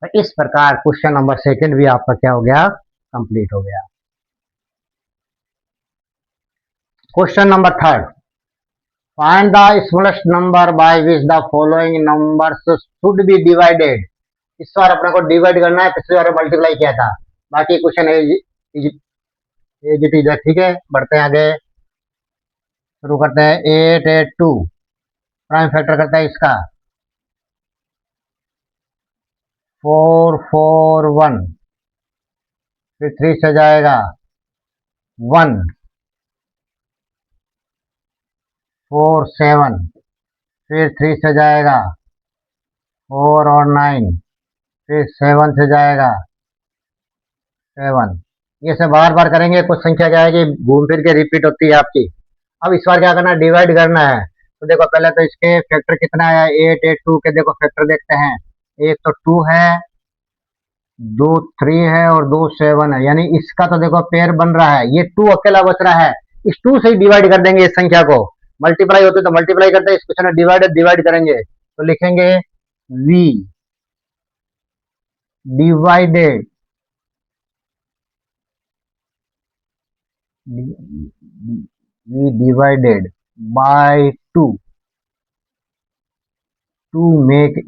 Speaker 1: तो इस प्रकार क्वेश्चन नंबर सेकंड भी आपका क्या हो गया, कंप्लीट हो गया। Question number third, find the smallest number by which the following numbers should be divided. इस बार अपने को डिवाइड करना है, पिछली बार मल्टीप्लाई किया था। बाकी क्वेश्चन इट इज है। ठीक है, बढ़ते हैं आगे, शुरू करते हैं। 882 प्राइम फैक्टर करता है इसका 441, फिर थ्री से जाएगा 1, 4 7, फिर थ्री से जाएगा 4 और 9, फिर 7 से जाएगा 7। ये सब बार बार करेंगे, कुछ संख्या क्या है कि घूम फिर के रिपीट होती है आपकी। अब इस बार क्या करना है, डिवाइड करना है। तो देखो पहले तो इसके फैक्टर कितना है, 882 के देखो फैक्टर देखते हैं। एक तो 2 है, दो 3 है और दो 7 है, यानी इसका तो देखो पेयर बन रहा है। ये 2 अकेला बच रहा है, इस 2 से ही डिवाइड कर देंगे इस संख्या को। मल्टीप्लाई होते तो मल्टीप्लाई करते हैं, इस क्वेश्चन में डिवाइड करेंगे तो लिखेंगे we divided we divided by 2 to make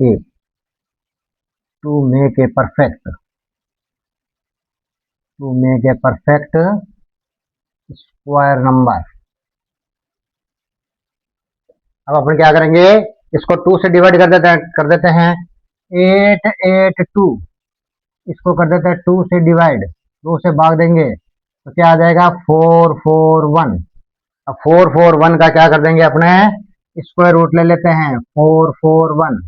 Speaker 1: a perfect square number. अब अपन क्या करेंगे, इसको 2 से डिवाइड कर देते हैं 882। इसको कर देते हैं 2 से डिवाइड, 2 से भाग देंगे तो क्या आ जाएगा 441। अब 441 का क्या कर देंगे अपने, स्क्वायर रूट ले लेते हैं 441।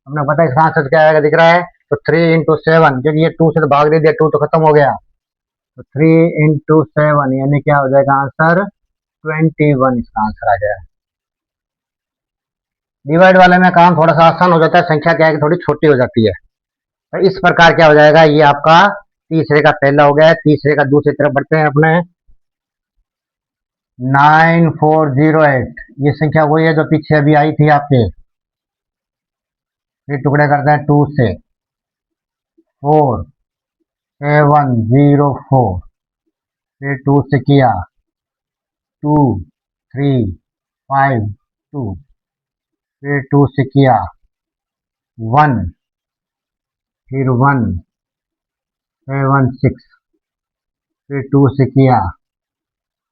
Speaker 1: हमने पता है इसका आंसर क्या आएगा, दिख रहा है। तो 3 × 7, क्योंकि ये 2 से तो भाग दे दिया, 2 तो खत्म हो गया। तो 3 × 7 यानी क्या हो जाएगा आंसर 21, इसका आंसर आ गया। डिवाइड वाले में काम थोड़ा सा आसान हो जाता है, संख्या क्या है कि थोड़ी छोटी हो जाती है। तो इस प्रकार क्या हो जाएगा, ये आपका तीसरे का पहला हो गया। तीसरे का दूसरी तरफ बढ़ते हैं अपने। 9408, ये संख्या वही है जो पीछे अभी आई थी आपके। फिर टुकड़े करते हैं 2 से, 4704, फिर 2 से किया 2 3 5 2, फिर 2 से किया 1, फिर 1 7 6, फिर 2 से किया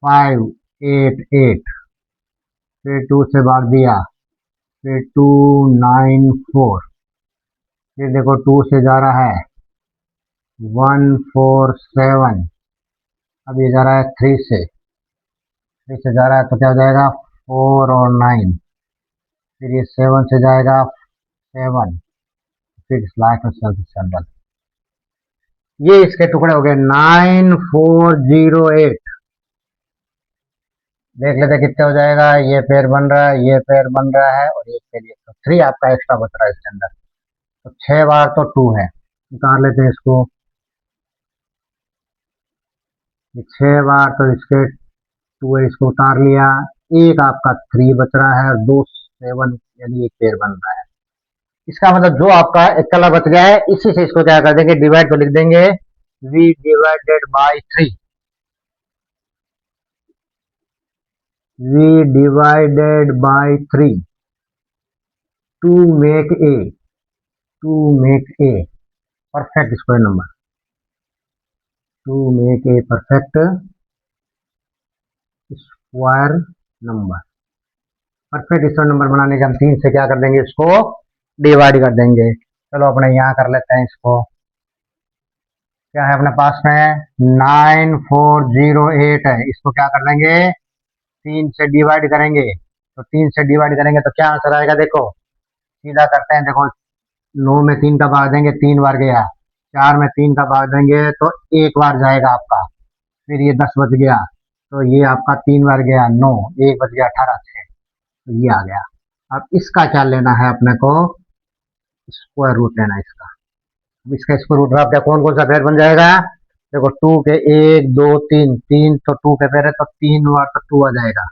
Speaker 1: 5 8 8, फिर 2 से भाग दिया, फिर 2 9 4, फिर देखो 2 से जा रहा है 1 4 7, अब ये जा रहा है 3 से 3 से जा रहा है तो क्या हो जाएगा 4 और 9, फिर ये 7 से जाएगा 7, फिर लास्ट में 7। ये इसके टुकड़े हो गए 9408। देख लेते कितने हो जाएगा। ये पेयर बन रहा है, ये पेयर बन रहा है और ये पेयर, तो 3 आपका एक्स्ट्रा बच रहा है इसके अंदर। तो 6 बार तो 2 है, उतार लेते हैं इसको। ये 6 बार तो इसके 2 है, इसको उतार लिया। एक आपका 3 बच रहा है और 2 7, यानी एक पेयर बन रहा है। इसका मतलब जो आपका एक कलर बच गया है, इसी से इसको क्या कर देंगे, डिवाइड को लिख देंगे v divided by 3। v divided by 3 to make a, to make a perfect square number, to make a perfect square number. Perfect square number बनाने के हम 3 से क्या कर देंगे, इसको डिवाइड कर देंगे। चलो अपने यहाँ कर लेते हैं इसको। क्या है अपने पास में 9408 है, इसको क्या कर देंगे 3 से डिवाइड करेंगे। तो 3 से डिवाइड करेंगे तो क्या आंसर आएगा, देखो सीधा करते हैं। देखो 9 में 3 का भाग देंगे, 3 बार गया। 4 में 3 का भाग देंगे तो 1 बार जाएगा आपका। फिर ये 10 बच गया, तो ये आपका 3 बार गया 9, 1 बच गया 18 6, तो ये आ गया। अब इसका क्या लेना है अपने को, स्क्वायर रूट लेना है इसका। अब इसका स्क्वायर रूट आपका कौन कौन सा पेयर बन जाएगा, देखो 2 के 1 2 3, 3 तो 2 के पेयर है तो 3 बार तो 2 आ जाएगा,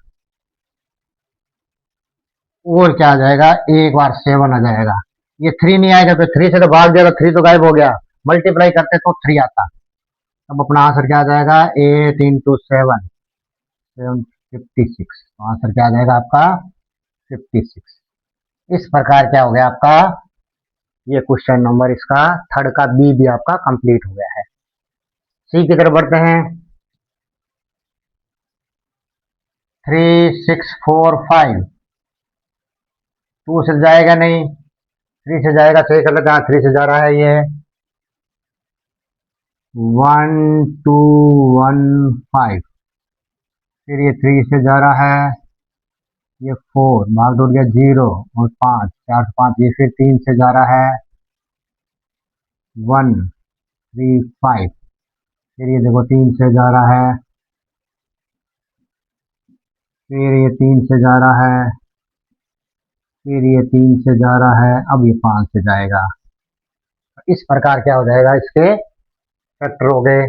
Speaker 1: और क्या आ जाएगा, 1 बार 7 आ जाएगा। ये 3 नहीं आएगा तो 3 से तो भाग दिया तो 3 तो गायब हो गया, मल्टीप्लाई करते तो 3 आता। अब अपना आंसर क्या आ जाएगा, 8 इंटू 7, 56। तो आंसर क्या आ जाएगा आपका 56। इस प्रकार क्या हो गया आपका, ये क्वेश्चन नंबर इसका थर्ड का बी भी आपका कंप्लीट हो गया है। सी की तरफ बढ़ते हैं। 3645 2 से जाएगा नहीं, 3 से जाएगा, सही कर लेते हैं। 3 से जा रहा है ये 1215, फिर ये 3 से जा रहा है ये 4, भाग टूट गया 0 और 5, 4 से 5, ये फिर 3 से जा रहा है 135, फिर ये देखो 3 से जा रहा है, फिर ये 3 से जा रहा है, फिर ये 3 से जा रहा है, अब ये 5 से जाएगा। इस प्रकार क्या हो जाएगा, इसके फैक्टर हो गए।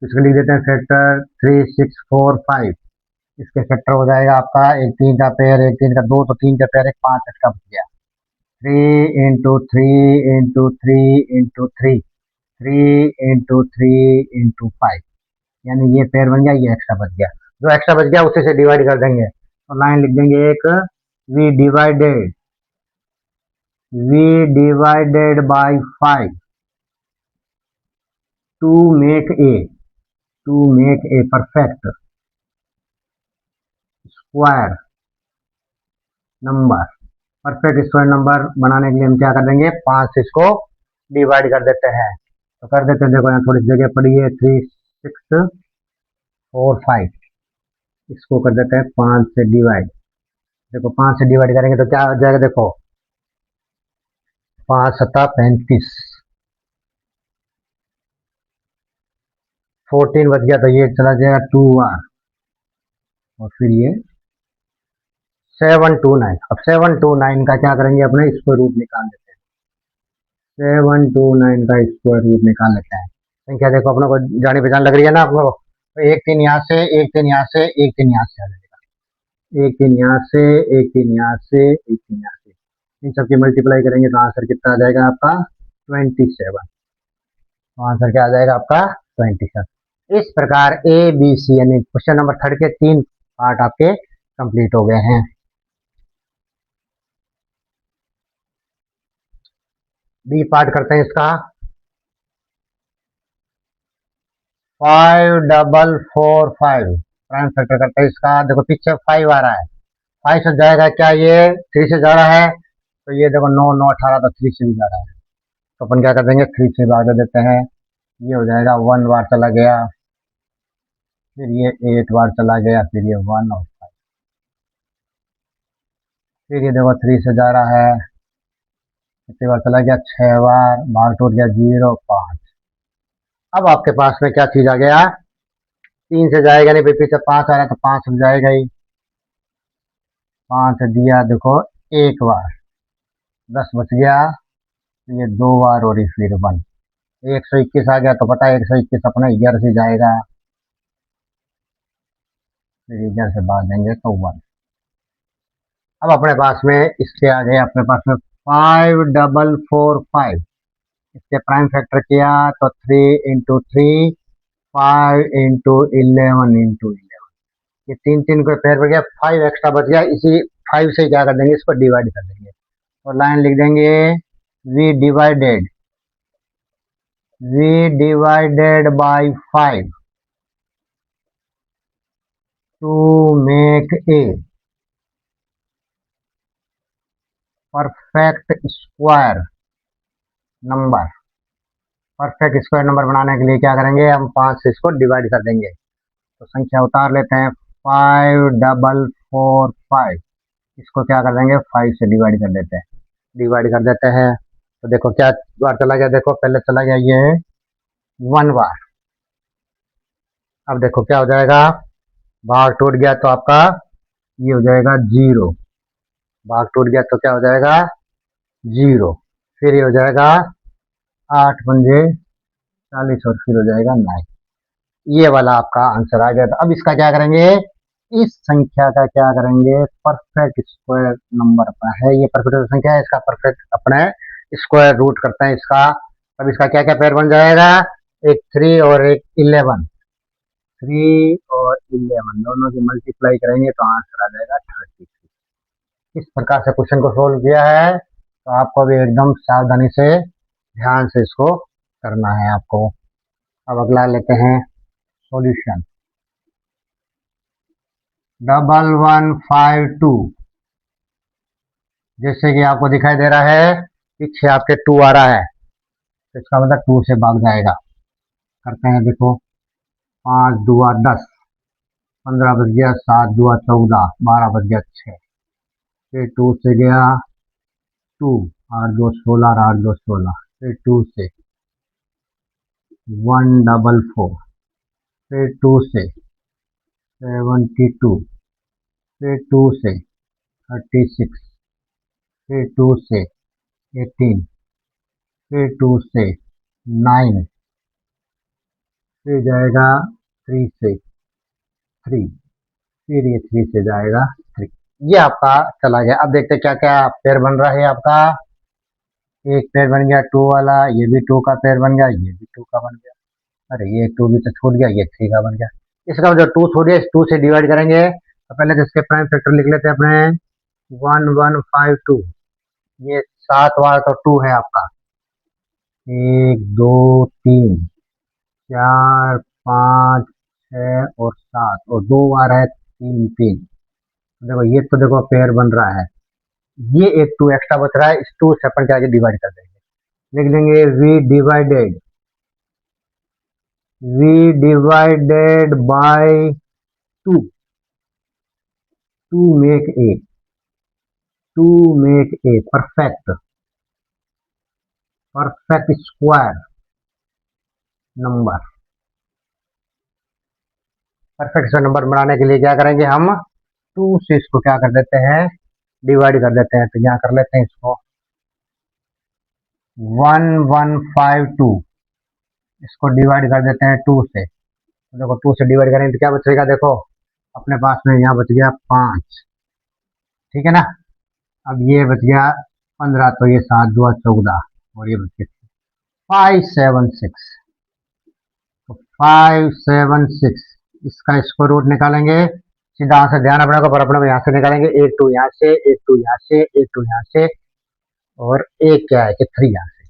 Speaker 1: इसको लिख देते हैं फैक्टर 3645। इसके फैक्टर हो जाएगा आपका एक 3 का पेयर, एक 3 का 2, तो 3 का पेयर, एक 5 एक्स्ट्रा बच गया। 3 into 3 into 3 into 3, 3 into 3 into 5, यानी ये पेयर बन गया, ये एक्स्ट्रा बच गया। जो एक्स्ट्रा बच गया उसी से डिवाइड कर देंगे, तो लाइन लिख देंगे एक v divided by 5 to make a perfect square number. Perfect square number बनाने के लिए हम क्या कर देंगे, 5 से इसको डिवाइड कर देते हैं। तो कर देते हैं, देखो यहाँ थोड़ी जगह पड़ी है, 3645, इसको कर देते हैं 5 से डिवाइड। देखो 5 से डिवाइड करेंगे तो क्या हो जाएगा, देखो 5 सत्ता 35, 14 बच गया, तो ये चला जाएगा 2 बार, और फिर ये 729। अब 729 का क्या करेंगे, अपने स्क्वायर रूट निकाल लेते हैं। 729 का स्क्वायर रूट निकाल लेते हैं। संख्या देखो अपने को जानी पहचान लग रही है ना अपने को, तो 1 3 यहाँ से, 1 3 यहाँ से, 1 3 यहाँ से आ जाएगा, 1 3 यहाँ से, 1 3 यहाँ से, 1 3 यहाँ से। इन सबकी मल्टीप्लाई करेंगे तो आंसर कितना आ जाएगा आपका 27। तो आंसर क्या आ जाएगा आपका 27। इस प्रकार ए बी सी यानी क्वेश्चन नंबर थर्ड के 3 पार्ट आपके कंप्लीट हो गए हैं। बी पार्ट करते हैं इसका। 5445 प्राइम फैक्टर करते हैं इसका। देखो पीछे 5 आ रहा है, 5 से जाएगा क्या, ये 3 से जा रहा है, तो ये देखो 9 9 18, तो 3 से भी जा रहा है, तो अपन क्या कर देंगे 3 से भाग दे देते हैं। ये हो जाएगा 1 बार चला गया, फिर ये 8 बार चला गया, फिर ये 1 और 5, फिर ये देखो 3 से जा रहा है, कितनी बार चला गया, 6 बार, भाग टूट गया 0 5। अब आपके पास में क्या चीज आ गया, 3 से जाएगा नहीं, फिर पीछे 5 आ रहा है तो 5 हो जाएगा ही, 5 दिया देखो 1 बार, 10 बच गया, ये 2 बार और फिर 1, 121 आ गया, तो पता है 121 अपने 11 से जाएगा, फिर 11 से भाग देंगे तो 1। अब अपने पास में इसके आ गए अपने पास में 5445, इसके प्राइम फैक्टर किया तो 3 × 3, 5 × 11 × 11, ये 3 को पेयर बच गया, 5 एक्स्ट्रा बच गया, इसी 5 से क्या कर देंगे, इसको डिवाइड कर देंगे, और लाइन लिख देंगे v divided by 5 to make a perfect square number. Perfect square number बनाने के लिए क्या करेंगे, हम 5 से इसको डिवाइड कर देंगे, तो संख्या उतार लेते हैं, 5445, इसको क्या कर देंगे, 5 से डिवाइड कर देते हैं, डिवाइड कर देते हैं, तो देखो क्या बार चला गया, देखो पहले चला गया ये 1 बार, अब देखो क्या हो जाएगा, भाग टूट गया तो आपका ये हो जाएगा 0, भाग टूट गया तो क्या हो जाएगा 0, फिर ये हो जाएगा 8 पंजे 40 और फिर हो जाएगा 9, ये वाला आपका आंसर आ गया था। अब इसका क्या करेंगे, इस संख्या का क्या करेंगे, परफेक्ट स्क्वायर नंबर का है, ये परफेक्ट संख्या है, इसका परफेक्ट अपने स्क्वायर रूट करते हैं इसका। अब इसका क्या क्या पेयर बन जाएगा, एक 3 और एक 11, 3 और 11 दोनों की मल्टीप्लाई करेंगे तो आंसर आ जाएगा 33। इस प्रकार से क्वेश्चन को सोल्व किया है, तो आपको भी एकदम सावधानी से ध्यान से इसको करना है आपको। अब अगला लेते हैं सॉल्यूशन, 1152, जैसे कि आपको दिखाई दे रहा है पीछे आपके 2 आ रहा है, तो इसका मतलब 2 से भाग जाएगा, करते हैं देखो, 5 दूआ 10, 15 बच गया, 7 दूआ 14, 12 बच गया 6, फिर 2 से गया 2, 8 2 16 और 8 2 16, फिर 2 से 144, फिर 2 से 72, फिर 2 से 36, फिर 2 से 18, फिर 2 से 9, फिर जाएगा 3 से 3, फिर ये 3 से जाएगा 3, ये आपका चला गया। अब देखते क्या क्या पेयर बन रहा है आपका, एक पेयर बन गया 2 वाला, ये भी 2 का पेयर बन गया, ये भी 2 का बन गया, अरे ये 2 भी तो छूट गया, ये 3 का बन गया। इसका जो 2 छूट गया, इस 2 से डिवाइड करेंगे, तो पहले तो इसके प्राइम फैक्टर लिख लेते हैं अपने, 1152, ये 7 बार तो 2 है आपका, 1 2 3 4 5 6 और 7, और 2 बार है 3 3, देखो ये तो देखो पेयर बन रहा है, ये एक 2 एक्स्ट्रा बच रहा है, इस 2 से अपन क्या डिवाइड कर देंगे, लिख देंगे v divided by 2 to make a, to make a perfect square number. Perfect square number बनाने के लिए क्या करेंगे, हम 2 से इसको क्या कर देते हैं, डिवाइड कर देते हैं, तो यहाँ कर लेते हैं इसको 1152, इसको डिवाइड कर देते हैं 2 से, तो देखो 2 से डिवाइड करेंगे तो क्या बचेगा, देखो अपने पास में यहाँ बच गया 5, ठीक है ना, अब ये बच गया 15, तो ये 7 2 14, और ये बच गया 576, तो 576, इसका स्क्वायर रूट निकालेंगे, सीधा आंसर ध्यान अपने को, पर अपने यहाँ से निकालेंगे, एक 2 यहाँ से, एक 2 यहाँ से, एक 2 यहाँ से, और एक क्या है कि 3 यहाँ से,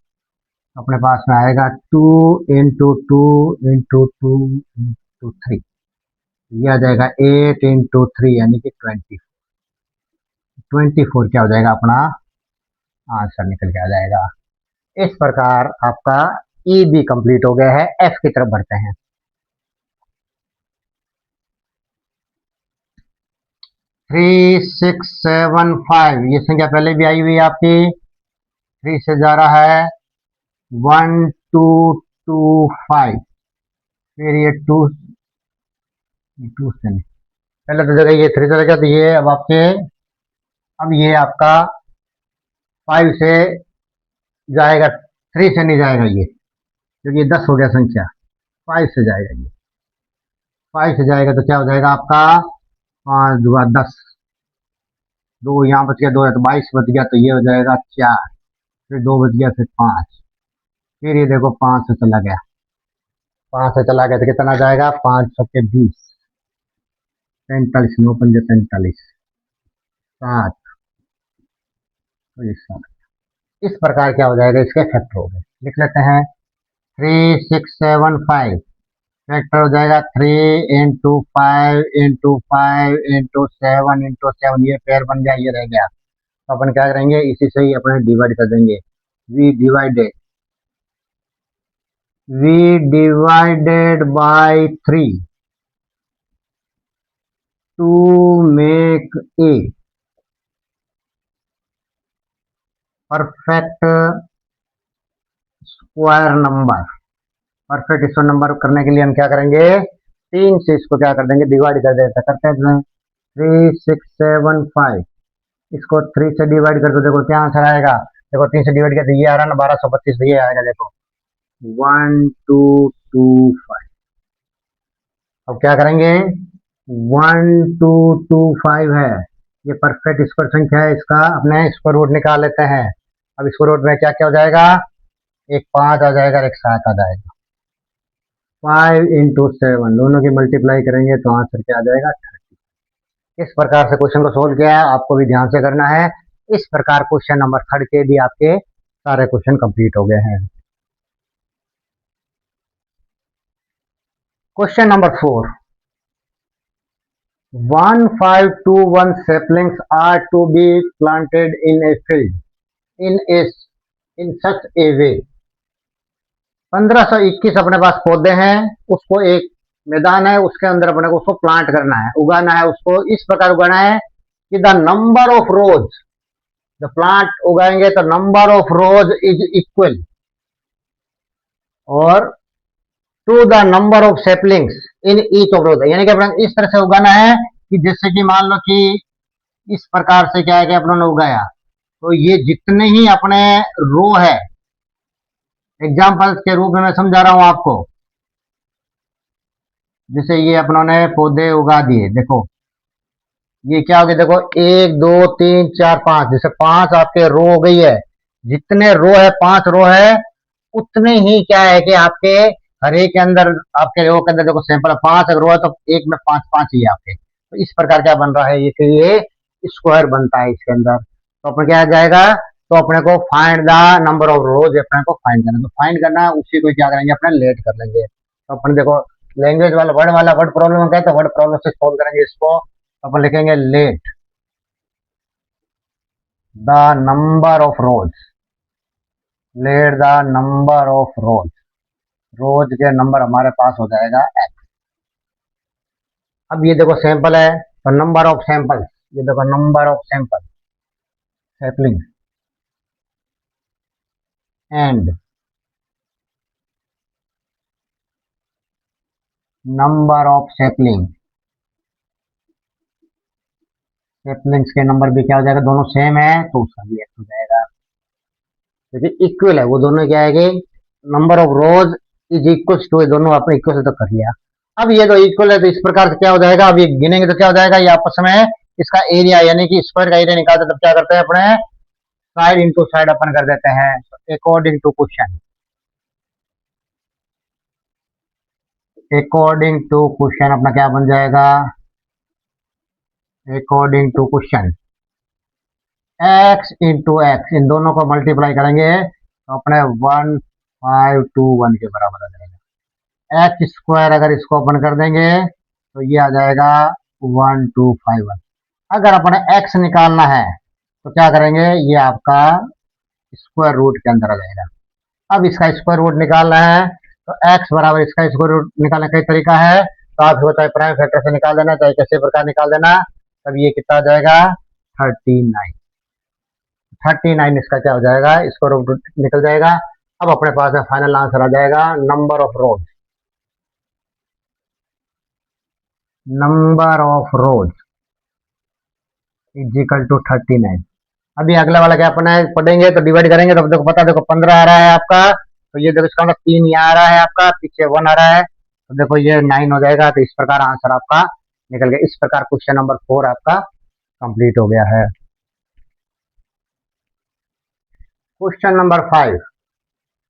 Speaker 1: अपने पास में आएगा 2 × 2 × 2 × 3, ये आ जाएगा 8 × 3 यानी कि 24 क्या हो जाएगा, अपना आंसर निकल के आ जाएगा। इस प्रकार आपका ई भी कंप्लीट हो गया है। एफ की तरफ बढ़ते हैं। 3675, ये संख्या पहले भी आई हुई है आपकी। 3 से जा रहा है 1225, फिर ये 2 से नहीं, पहले तो जगह ये 3 चला गया, तो ये अब आपके, अब ये आपका 5 से जाएगा, 3 से नहीं जाएगा ये, क्योंकि ये 10 हो गया संख्या, 5 से जाएगा ये। 5 से जाएगा तो क्या हो जाएगा आपका, 5 दुआ 10, 2 यहाँ बच गया, 2 है तो 22 बच गया, तो ये हो जाएगा 4, फिर 2 बच गया, फिर 5, फिर ये देखो 5 से चला गया, 5 से चला गया तो कितना जाएगा, 5 सौ 20, 45, 9 पंजे 45, 7, तो ये 7। इस प्रकार क्या हो जाएगा, इसके फैक्टर हो गए। लिख लेते हैं 3675, फैक्टर हो जाएगा 3 इंटू 5 इंटू 5 इंटू 7 इंटू 7, ये पेयर बन गया, ये रह गया। तो अपन क्या करेंगे, इसी से ही अपने डिवाइड कर देंगे। We divided by 3 to make a perfect square number. Perfect square number करने के लिए हम क्या करेंगे, 3 से इसको क्या कर देंगे, डिवाइड कर देते करते हैं। 3675, इसको 3 से डिवाइड कर दो, देखो क्या आंसर आएगा। देखो 3 से डिवाइड किया तो ये आ रहा ना 1225, ये आएगा देखो 1225। अब क्या करेंगे, 1225 है, ये परफेक्ट स्क्वायर संख्या है, इसका अपने स्क्वायर रूट निकाल लेते हैं। अब स्क्वायर रूट में क्या क्या हो जाएगा, एक 5 आ जाएगा, एक 7 आ जाएगा। 5 इंटू 7, दोनों की मल्टीप्लाई करेंगे तो आंसर क्या आ जाएगा, 30। इस प्रकार से क्वेश्चन को सोल्व किया है, आपको भी ध्यान से करना है। इस प्रकार क्वेश्चन नंबर 3 के भी आपके सारे क्वेश्चन कंप्लीट हो गए हैं। Question number 4, 1521 saplings are to be planted in a field in such a way। 1521 अपने पास पौधे हैं, उसको एक मैदान है, उसके अंदर अपने को उसको प्लांट करना है, उगाना है, उसको इस प्रकार उगाना है कि द नंबर ऑफ रोज, जब प्लांट उगाएंगे तो number of rows is equal और to the number of saplings in each of rows. यानी कि अपने इस तरह से उगाना है कि जैसे कि मान लो कि इस प्रकार से क्या है कि अपनों ने उगाया, तो ये जितने ही अपने रो है, एग्जाम्पल के रूप में मैं समझा रहा हूं आपको, जैसे ये अपनों ने पौधे उगा दिए, देखो ये क्या हो गया, देखो 1 2 3 4 5, जैसे 5 आपके रो हो गई है, जितने रो है 5 रो है, उतने ही क्या है कि आपके हर एक के अंदर, आपके रो के अंदर देखो सैंपल 5 अगर रो है तो एक में 5 5 ही है आपके। तो इस प्रकार क्या बन रहा है, ये कि ये स्क्वायर बनता है इसके अंदर। तो अपने क्या आ जाएगा, तो अपने को फाइंड द नंबर ऑफ रोज अपने को फाइंड करना, तो फाइंड करना उसी को क्या करेंगे, अपने लेट कर लेंगे। तो अपन देखो लैंग्वेज वाला वर्ड प्रॉब्लम कहते हैं, वर्ड प्रॉब्लम से सॉल्व करेंगे इसको। अपन लिखेंगे let the number of rows, let the number of rows, rows के नंबर हमारे पास हो जाएगा x। अब ये देखो सैंपल है, तो नंबर ऑफ सैंपल, ये देखो number of sample sapling and number of sapling, saplings के नंबर भी क्या हो जाएगा, दोनों सेम है तो उसका भी x हो जाएगा, क्योंकि इक्वल है वो दोनों। क्या है कि number of rows is equal to, दोनों आपने इक्वल से तो कर लिया। अब ये तो इक्वल है तो इस प्रकार से क्या हो जाएगा, अब ये गिनेंगे तो क्या हो जाएगा, ये आपस में इसका एरिया यानी कि स्क्वायर का एरिया निकालते तब क्या करते हैं अपने, साइड इंटू साइड अपन कर देते हैं according to question. According to question अपना क्या बन जाएगा, according to question x into x, इन दोनों को मल्टीप्लाई करेंगे तो अपने 1521 के बराबर आ जाएगा। एक्स स्क्वायर अगर इसको अपन कर देंगे तो ये आ जाएगा 1251। अगर अपने x निकालना है तो क्या करेंगे, ये आपका स्क्वायर रूट के अंदर आ जाएगा। अब इसका स्क्वायर रूट निकालना है तो x बराबर इसका स्क्वायर रूट निकालने का तरीका है, तो आप चाहे प्राइम फैक्टर से निकाल देना, चाहे किसी प्रकार निकाल देना। तब ये कितना हो जाएगा 39। 39 इसका क्या हो जाएगा, इसको रूट निकल जाएगा। अब अपने पास में फाइनल आंसर आ जाएगा number of rows. Number of rows is equal to 39। अभी अगला वाला क्या अपना पढ़ेंगे तो डिवाइड करेंगे, तो देखो पता, देखो 15 आ रहा है आपका, तो ये देखो इसका मतलब 3 यहाँ आ रहा है आपका, पीछे 1 आ रहा है, तो देखो ये 9 हो जाएगा। तो इस प्रकार आंसर आपका निकल गया। इस प्रकार क्वेश्चन नंबर 4 आपका कंप्लीट हो गया है। Question number 5,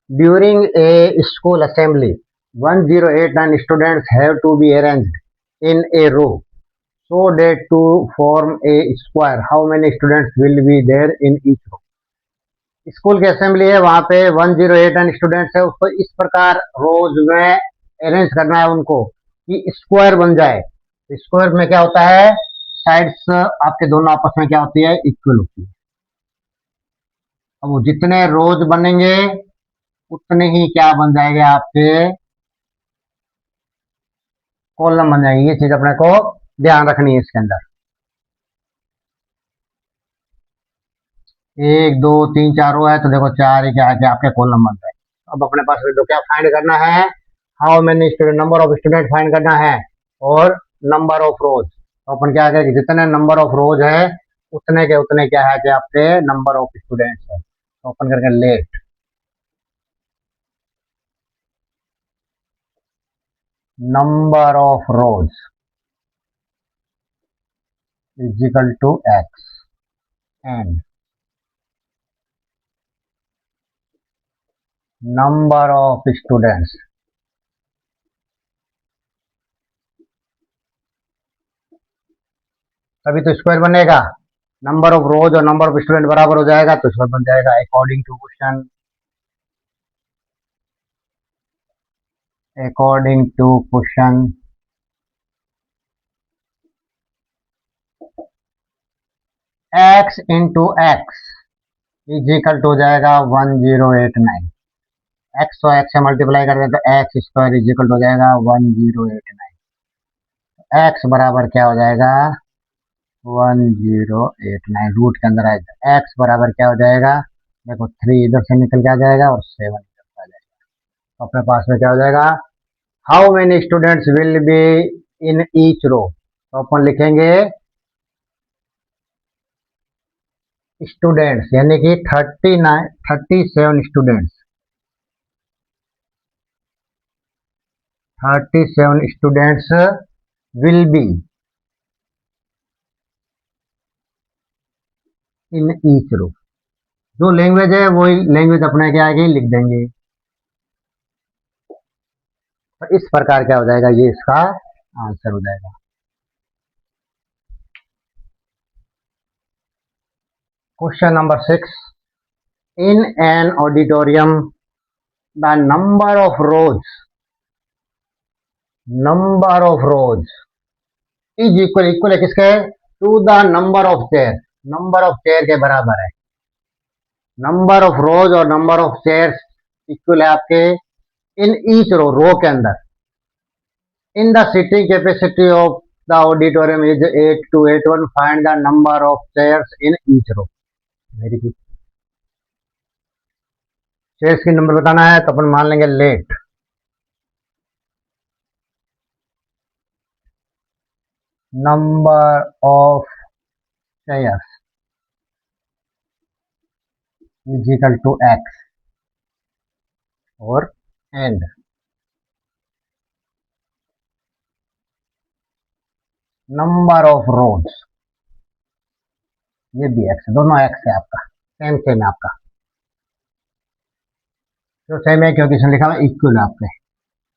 Speaker 1: during a school assembly 1089 students have to be arranged in a row so that to form a square how many students will be there in each row। School की assembly है, वहां पे 1089 students है, उसको इस प्रकार रोज में arrange करना है उनको कि स्क्वायर बन जाए। स्क्वायर में क्या होता है, साइड्स आपके दोनों आपस में क्या होती है, इक्वल होती है। अब वो जितने रोज बनेंगे उतने ही क्या बन जाएंगे, आपके कॉलम बन जाएंगे। ये चीज अपने को ध्यान रखनी है इसके अंदर। 1 2 3 4 रो है, तो देखो 4 क्या है, आपके कॉलम बन जाए। अब अपने पास में तो क्या फाइंड करना है, how many student, number of student find करना है, और नंबर ऑफ रोज। तो अपन क्या करें, जितने नंबर ऑफ रोज है उतने के उतने क्या है कि आपके नंबर ऑफ स्टूडेंट्स है। तो अपन करके let number of rows is equal to x and number of students तभी तो स्क्वायर बनेगा। नंबर ऑफ रोज और नंबर ऑफ स्टूडेंट बराबर हो जाएगा तो स्क्वायर बन जाएगा। According to question x into x is equal to हो जाएगा 1089। x तो x से मल्टीप्लाई कर दें तो x square is equal to हो जाएगा 1089। x बराबर क्या हो जाएगा 1089, रूट के अंदर आएगा। x बराबर क्या हो जाएगा, देखो 3 इधर से निकल के आ जाएगा और 7 इधर से आ जाएगा। तो अपने पास में क्या हो जाएगा, how many students will be in each row. तो अपन लिखेंगे स्टूडेंट्स, यानी कि 37 students, 37 students will be in each row. जो लैंग्वेज है वही लैंग्वेज अपने क्या आगे लिख देंगे। तो इस प्रकार क्या हो जाएगा, ये इसका आंसर हो जाएगा। Question number 6, in an auditorium the number of rows is equal है किसके, to the number of chair. Number of chair के बराबर है। नंबर ऑफ रोज और नंबर ऑफ चेयर्स इक्वल है आपके इन ईच रो के अंदर। In the seating capacity of the auditorium is 8281, find the number of chairs in each row. Very good. Chairs की नंबर बताना है तो अपन मान लेंगे let number of chairs is equal to x और एंड नंबर ऑफ रोज, ये भी एक्स है, दोनों एक्स है आपका, सेम सेम है आपका। तो सेम है क्योंकि इसमें लिखा हुआ इक्वल है आपके।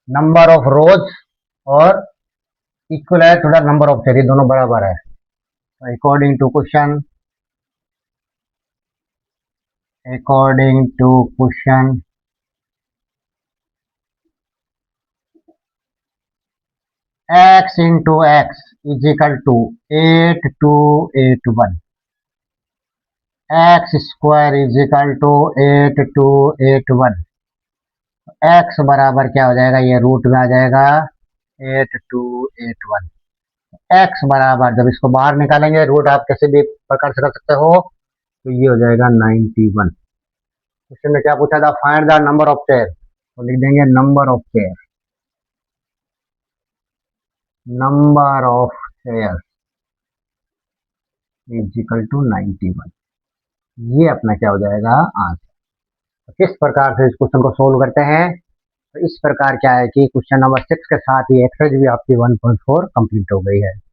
Speaker 1: नंबर ऑफ रोज और इक्वल है थोड़ा नंबर ऑफ चेयर, दोनों बराबर है। According to question x into x is equal to 8281, x square is equal to 8281। X बराबर क्या हो जाएगा, ये रूट में आ जाएगा 8281। एक्स बराबर, जब इसको बाहर निकालेंगे रूट आप किसी भी प्रकार से कर सकते हो, तो ये हो जाएगा 91। क्वेश्चन में क्या पूछा था, find the number of chair, तो लिख देंगे number of chair is equal to 91। ये अपना क्या हो जाएगा, आंसर। तो किस प्रकार से इस क्वेश्चन को सोल्व करते हैं, तो इस प्रकार क्या है कि क्वेश्चन नंबर 6 के साथ ही एक्सरसाइज भी आपकी 1.4 कंप्लीट हो गई है।